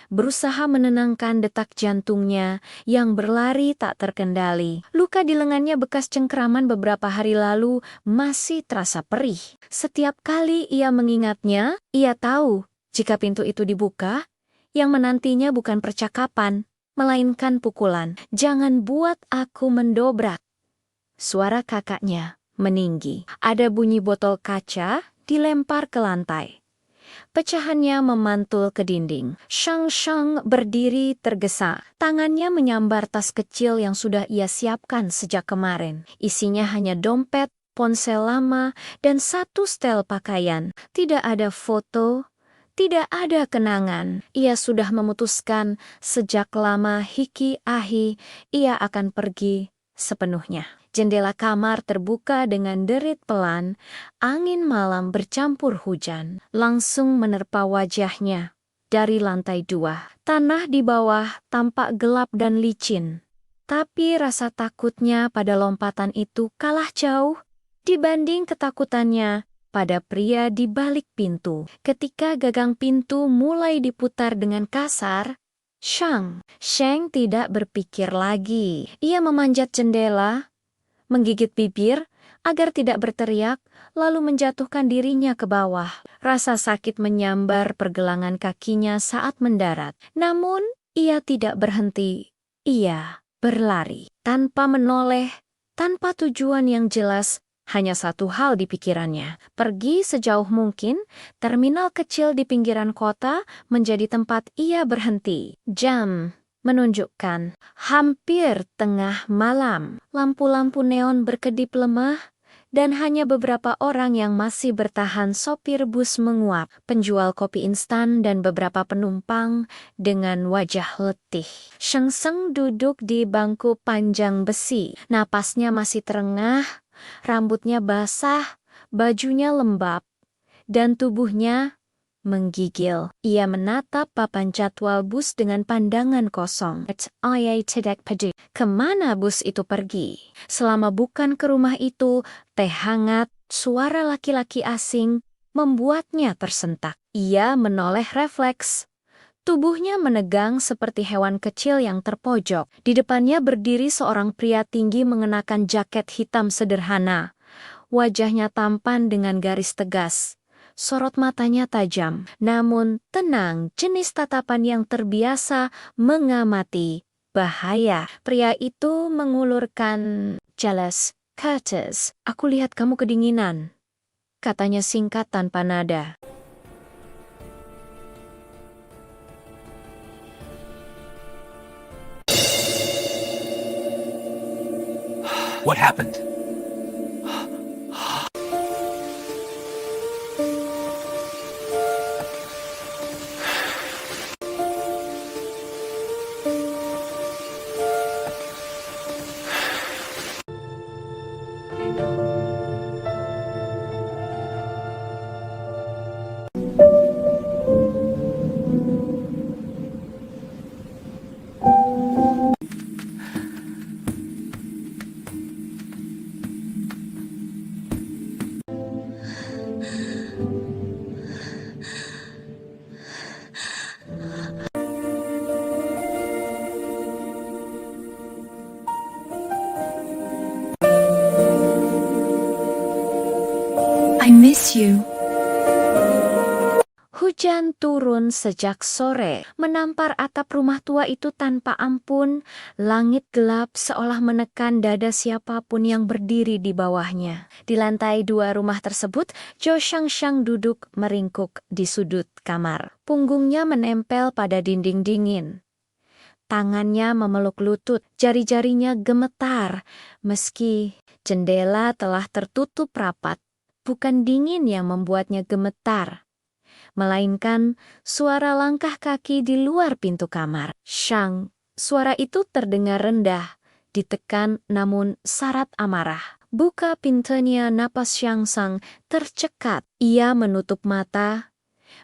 berusaha menenangkan detak jantungnya yang berlari tak terkendali. Luka di lengannya bekas cengkeraman beberapa hari lalu masih terasa perih. Setiap kali ia mengingatnya, ia tahu jika pintu itu dibuka, yang menantinya bukan percakapan, melainkan pukulan. Jangan buat aku mendobrak. Suara kakaknya meninggi. Ada bunyi botol kaca dilempar ke lantai. Pecahannya memantul ke dinding. Shang berdiri tergesa. Tangannya menyambar tas kecil yang sudah ia siapkan sejak kemarin. Isinya hanya dompet, ponsel lama, dan satu setel pakaian. Tidak ada foto, tidak ada kenangan. Ia sudah memutuskan sejak lama Hiki Ahi ia akan pergi sepenuhnya. Jendela kamar terbuka dengan derit pelan, angin malam bercampur hujan, langsung menerpa wajahnya. Dari lantai 2, tanah di bawah tampak gelap dan licin. Tapi rasa takutnya pada lompatan itu kalah jauh dibanding ketakutannya pada pria di balik pintu. Ketika gagang pintu mulai diputar dengan kasar, Shang tidak berpikir lagi. Ia memanjat jendela, menggigit bibir agar tidak berteriak, lalu menjatuhkan dirinya ke bawah. Rasa sakit menyambar pergelangan kakinya saat mendarat. Namun, ia tidak berhenti. Ia berlari tanpa menoleh, tanpa tujuan yang jelas. Hanya satu hal di pikirannya, pergi sejauh mungkin. Terminal kecil di pinggiran kota menjadi tempat ia berhenti. Jam menunjukkan hampir tengah malam. Lampu-lampu neon berkedip lemah, dan hanya beberapa orang yang masih bertahan. Sopir bus menguap, penjual kopi instan, dan beberapa penumpang dengan wajah letih. Sheng duduk di bangku panjang besi. Napasnya masih terengah, rambutnya basah, bajunya lembab, dan tubuhnya menggigil. Ia menatap papan jadwal bus dengan pandangan kosong. Ia tidak peduli kemana bus itu pergi. Selama bukan ke rumah itu, teh hangat, suara laki-laki asing membuatnya tersentak. Ia menoleh refleks. Tubuhnya menegang seperti hewan kecil yang terpojok. Di depannya berdiri seorang pria tinggi mengenakan jaket hitam sederhana. Wajahnya tampan dengan garis tegas. Sorot matanya tajam, namun tenang, jenis tatapan yang terbiasa mengamati bahaya. Pria itu mengulurkan jelas, Curtis, aku lihat kamu kedinginan, katanya singkat tanpa nada. What happened? I miss you. Hujan turun sejak sore, menampar atap rumah tua itu tanpa ampun. Langit gelap seolah menekan dada siapapun yang berdiri di bawahnya. Di lantai 2 rumah tersebut, Jo Shang duduk meringkuk di sudut kamar. Punggungnya menempel pada dinding dingin. Tangannya memeluk lutut, jari-jarinya gemetar. Meski jendela telah tertutup rapat, bukan dingin yang membuatnya gemetar, melainkan suara langkah kaki di luar pintu kamar. Shang, suara itu terdengar rendah, ditekan namun syarat amarah. Buka pintunya, napas Shang tercekat. Ia menutup mata,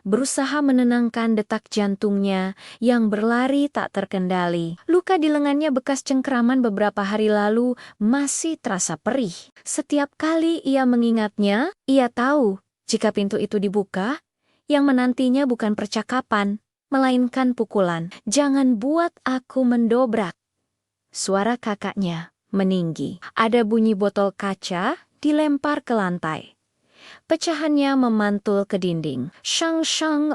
berusaha menenangkan detak jantungnya yang berlari tak terkendali. Luka di lengannya bekas cengkeraman beberapa hari lalu masih terasa perih. Setiap kali ia mengingatnya, ia tahu jika pintu itu dibuka, yang menantinya bukan percakapan, melainkan pukulan. "Jangan buat aku mendobrak." Suara kakaknya meninggi. Ada bunyi botol kaca dilempar ke lantai. Pecahannya memantul ke dinding. Shang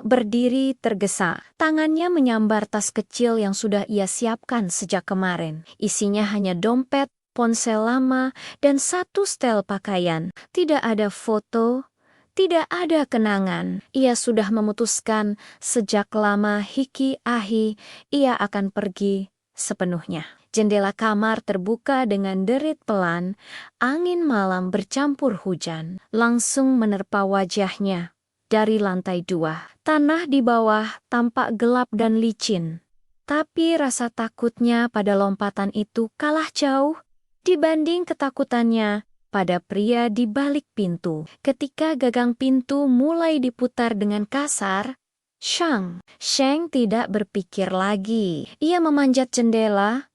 berdiri tergesa. Tangannya menyambar tas kecil yang sudah ia siapkan sejak kemarin. Isinya hanya dompet, ponsel lama, dan satu setel pakaian. Tidak ada foto, tidak ada kenangan. Ia sudah memutuskan sejak lama hiki ahi ia akan pergi sepenuhnya. Jendela kamar terbuka dengan derit pelan. Angin malam bercampur hujan langsung menerpa wajahnya. Dari lantai 2, tanah di bawah tampak gelap dan licin. Tapi rasa takutnya pada lompatan itu kalah jauh dibanding ketakutannya pada pria di balik pintu. Ketika gagang pintu mulai diputar dengan kasar, Shang tidak berpikir lagi. Ia memanjat jendela,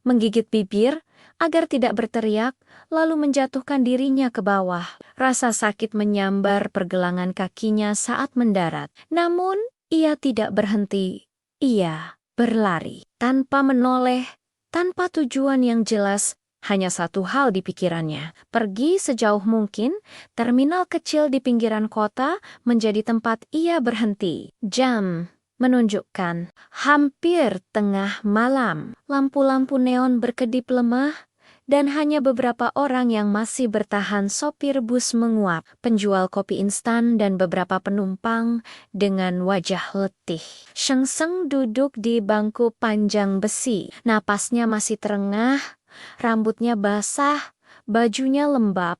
menggigit bibir agar tidak berteriak, lalu menjatuhkan dirinya ke bawah. Rasa sakit menyambar pergelangan kakinya saat mendarat. Namun, ia tidak berhenti. Ia berlari tanpa menoleh, tanpa tujuan yang jelas. Hanya satu hal di pikirannya, pergi sejauh mungkin. Terminal kecil di pinggiran kota menjadi tempat ia berhenti. Jam menunjukkan hampir tengah malam. Lampu-lampu neon berkedip lemah, dan hanya beberapa orang yang masih bertahan. Sopir bus menguap, penjual kopi instan, dan beberapa penumpang dengan wajah letih. Sheng duduk di bangku panjang besi. Napasnya masih terengah, rambutnya basah, bajunya lembab,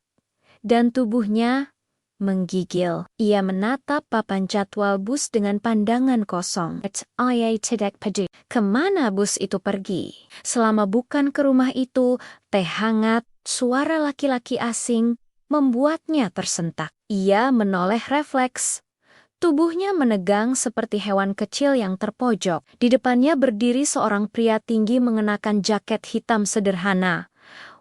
dan tubuhnya menggigil. Ia menatap papan jadwal bus dengan pandangan kosong. Ia tidak peduli kemana bus itu pergi. Selama bukan ke rumah itu, teh hangat, suara laki-laki asing membuatnya tersentak. Ia menoleh refleks. Tubuhnya menegang seperti hewan kecil yang terpojok. Di depannya berdiri seorang pria tinggi mengenakan jaket hitam sederhana.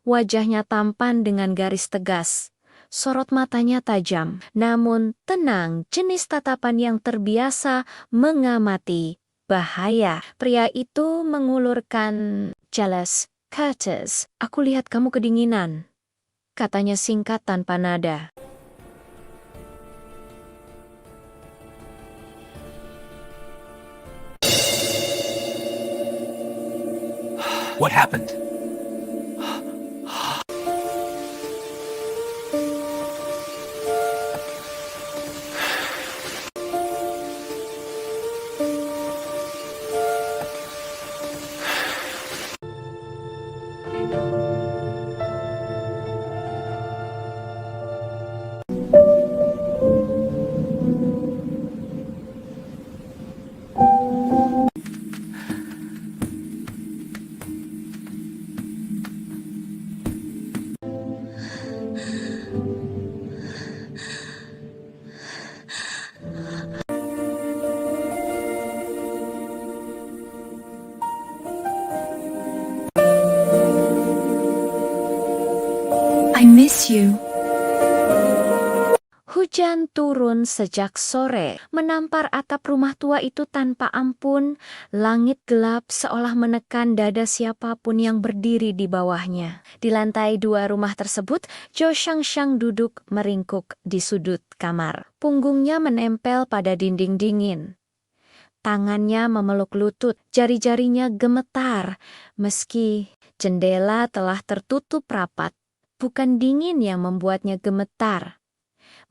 Wajahnya tampan dengan garis tegas. Sorot matanya tajam, namun tenang, jenis tatapan yang terbiasa mengamati bahaya. Pria itu mengulurkan jelas. "Curtis, aku lihat kamu kedinginan," katanya singkat tanpa nada. What happened? I miss you. Hujan turun sejak sore, menampar atap rumah tua itu tanpa ampun. Langit gelap seolah menekan dada siapapun yang berdiri di bawahnya. Di lantai 2 rumah tersebut, Zhou Shangshang duduk meringkuk di sudut kamar. Punggungnya menempel pada dinding dingin. Tangannya memeluk lutut, jari-jarinya gemetar. Meski jendela telah tertutup rapat, bukan dingin yang membuatnya gemetar,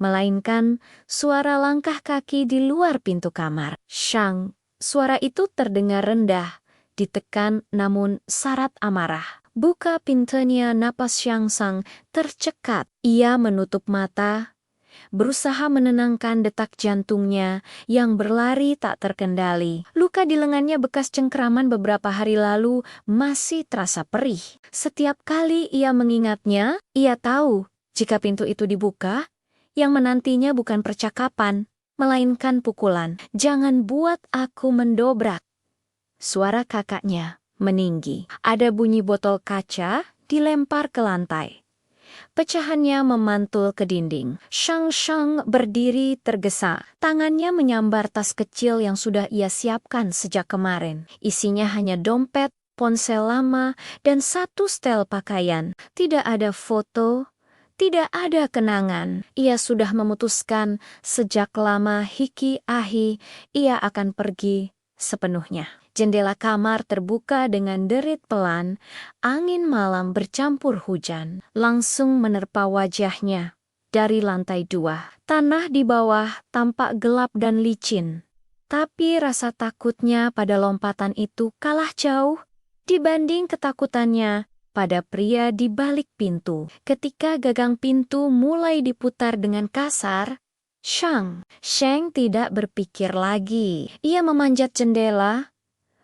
melainkan suara langkah kaki di luar pintu kamar. Shang, suara itu terdengar rendah, ditekan namun syarat amarah. Buka pintunya, napas Shang Sang tercekat. Ia menutup mata, berusaha menenangkan detak jantungnya yang berlari tak terkendali. Luka di lengannya bekas cengkeraman beberapa hari lalu masih terasa perih. Setiap kali ia mengingatnya, ia tahu jika pintu itu dibuka, yang menantinya bukan percakapan, melainkan pukulan. Jangan buat aku mendobrak. Suara kakaknya meninggi. Ada bunyi botol kaca dilempar ke lantai. Pecahannya memantul ke dinding. Shang Shang berdiri tergesa. Tangannya menyambar tas kecil yang sudah ia siapkan sejak kemarin. Isinya hanya dompet, ponsel lama, dan satu setel pakaian. Tidak ada foto, tidak ada kenangan. Ia sudah memutuskan sejak lama hiki ahi ia akan pergi sepenuhnya. Jendela kamar terbuka dengan derit pelan. Angin malam bercampur hujan langsung menerpa wajahnya. Dari lantai 2, tanah di bawah tampak gelap dan licin. Tapi rasa takutnya pada lompatan itu kalah jauh dibanding ketakutannya pada pria di balik pintu. Ketika gagang pintu mulai diputar dengan kasar, Shang tidak berpikir lagi. Ia memanjat jendela,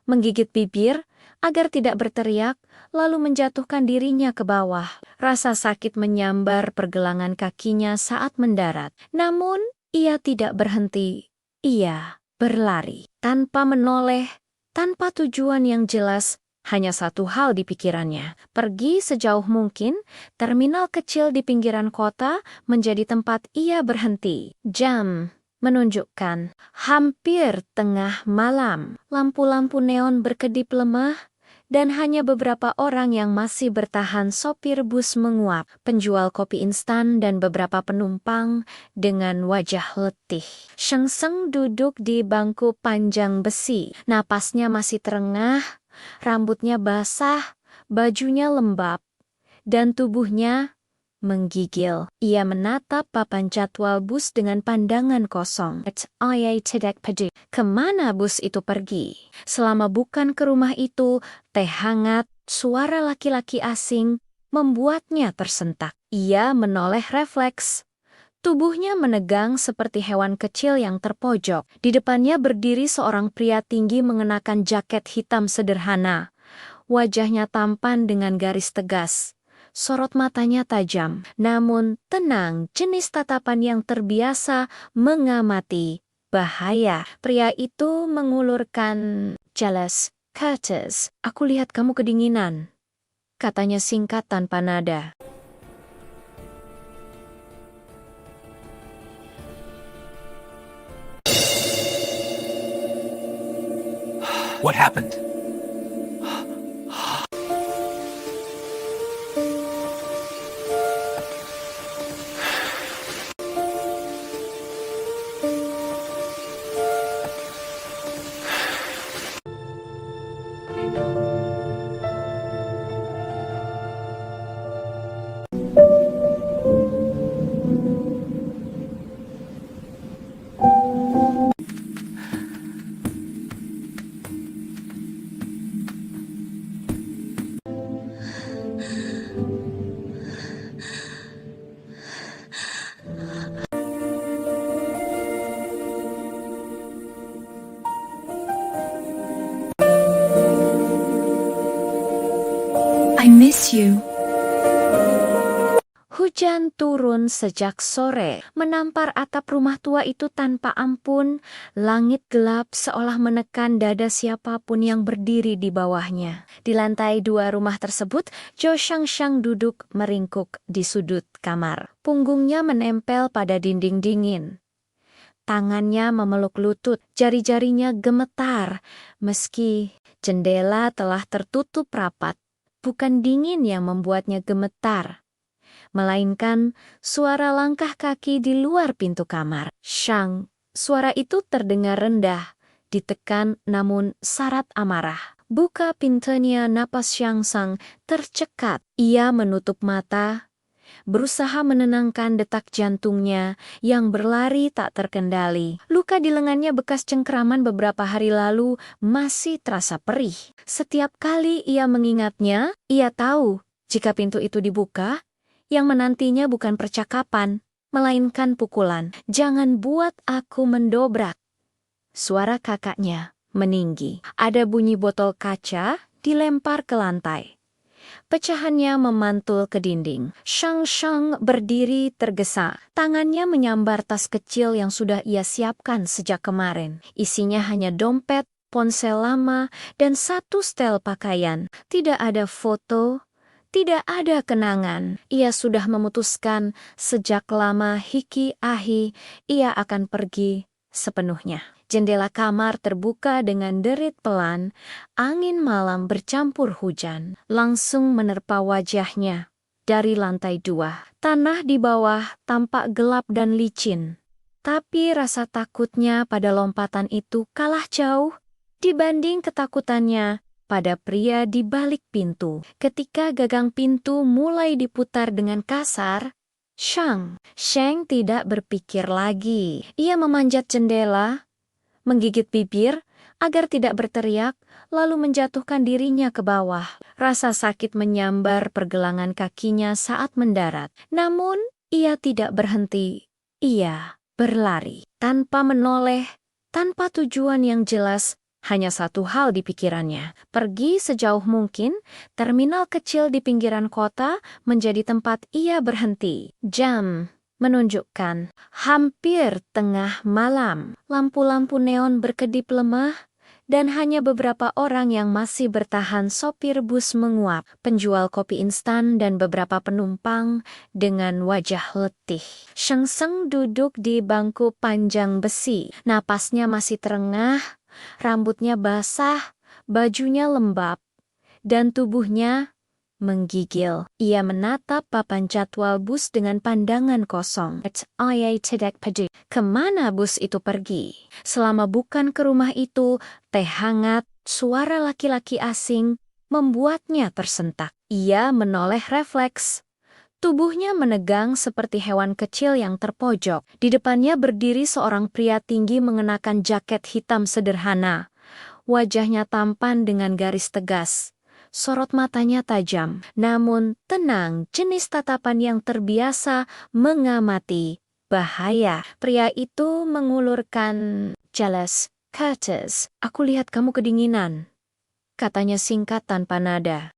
menggigit bibir agar tidak berteriak, lalu menjatuhkan dirinya ke bawah. Rasa sakit menyambar pergelangan kakinya saat mendarat. Namun, ia tidak berhenti. Ia berlari tanpa menoleh, tanpa tujuan yang jelas. Hanya satu hal di pikirannya, pergi sejauh mungkin. Terminal kecil di pinggiran kota menjadi tempat ia berhenti. Jam menunjukkan hampir tengah malam. Lampu-lampu neon berkedip lemah, dan hanya beberapa orang yang masih bertahan. Sopir bus menguap, penjual kopi instan dan beberapa penumpang dengan wajah letih. Sheng Sheng duduk di bangku panjang besi. Napasnya masih terengah, rambutnya basah, bajunya lembab, dan tubuhnya menggigil. Ia menatap papan jadwal bus dengan pandangan kosong. Ia tidak peduli kemana bus itu pergi. Selama bukan ke rumah itu, teh hangat, suara laki-laki asing membuatnya tersentak. Ia menoleh refleks. Tubuhnya menegang seperti hewan kecil yang terpojok. Di depannya berdiri seorang pria tinggi mengenakan jaket hitam sederhana. Wajahnya tampan dengan garis tegas. Sorot matanya tajam, namun tenang, jenis tatapan yang terbiasa mengamati bahaya. Pria itu mengulurkan jelas, Curtis, aku lihat kamu kedinginan, katanya singkat tanpa nada. What happened? I miss you. Hujan turun sejak sore, menampar atap rumah tua itu tanpa ampun. Langit gelap seolah menekan dada siapapun yang berdiri di bawahnya. Di lantai 2 rumah tersebut, Jo Shang duduk meringkuk di sudut kamar. Punggungnya menempel pada dinding dingin. Tangannya memeluk lutut, jari-jarinya gemetar. Meski jendela telah tertutup rapat, bukan dingin yang membuatnya gemetar, melainkan suara langkah kaki di luar pintu kamar. Shang, suara itu terdengar rendah, ditekan namun syarat amarah. Buka pintunya, napas Shang Sang tercekat. Ia menutup mata, berusaha menenangkan detak jantungnya yang berlari tak terkendali. Luka di lengannya bekas cengkeraman beberapa hari lalu masih terasa perih. Setiap kali ia mengingatnya, ia tahu jika pintu itu dibuka, yang menantinya bukan percakapan, melainkan pukulan. "Jangan buat aku mendobrak." Suara kakaknya meninggi. Ada bunyi botol kaca dilempar ke lantai. Pecahannya memantul ke dinding. Shang berdiri tergesa. Tangannya menyambar tas kecil yang sudah ia siapkan sejak kemarin. Isinya hanya dompet, ponsel lama, dan satu setel pakaian. Tidak ada foto, tidak ada kenangan. Ia sudah memutuskan sejak lama hiki ahi ia akan pergi sepenuhnya. Jendela kamar terbuka dengan derit pelan, angin malam bercampur hujan langsung menerpa wajahnya. Dari lantai 2, tanah di bawah tampak gelap dan licin. Tapi rasa takutnya pada lompatan itu kalah jauh dibanding ketakutannya pada pria di balik pintu. Ketika gagang pintu mulai diputar dengan kasar, Shang tidak berpikir lagi. Ia memanjat jendela, menggigit bibir agar tidak berteriak, lalu menjatuhkan dirinya ke bawah. Rasa sakit menyambar pergelangan kakinya saat mendarat. Namun, ia tidak berhenti. Ia berlari tanpa menoleh, tanpa tujuan yang jelas. Hanya satu hal di pikirannya, pergi sejauh mungkin. Terminal kecil di pinggiran kota menjadi tempat ia berhenti. Jam menunjukkan hampir tengah malam. Lampu-lampu neon berkedip lemah, dan hanya beberapa orang yang masih bertahan. Sopir bus menguap, penjual kopi instan, dan beberapa penumpang dengan wajah letih. Shang duduk di bangku panjang besi. Napasnya masih terengah, rambutnya basah, bajunya lembab, dan tubuhnya menggigil. Ia menatap papan jadwal bus dengan pandangan kosong. Ia tidak peduli kemana bus itu pergi. Selama bukan ke rumah itu, teh hangat, suara laki-laki asing membuatnya tersentak. Ia menoleh refleks. Tubuhnya menegang seperti hewan kecil yang terpojok. Di depannya berdiri seorang pria tinggi mengenakan jaket hitam sederhana. Wajahnya tampan dengan garis tegas. Sorot matanya tajam, namun tenang, jenis tatapan yang terbiasa mengamati bahaya. Pria itu mengulurkan jelas. "Curtis, aku lihat kamu kedinginan," katanya singkat tanpa nada.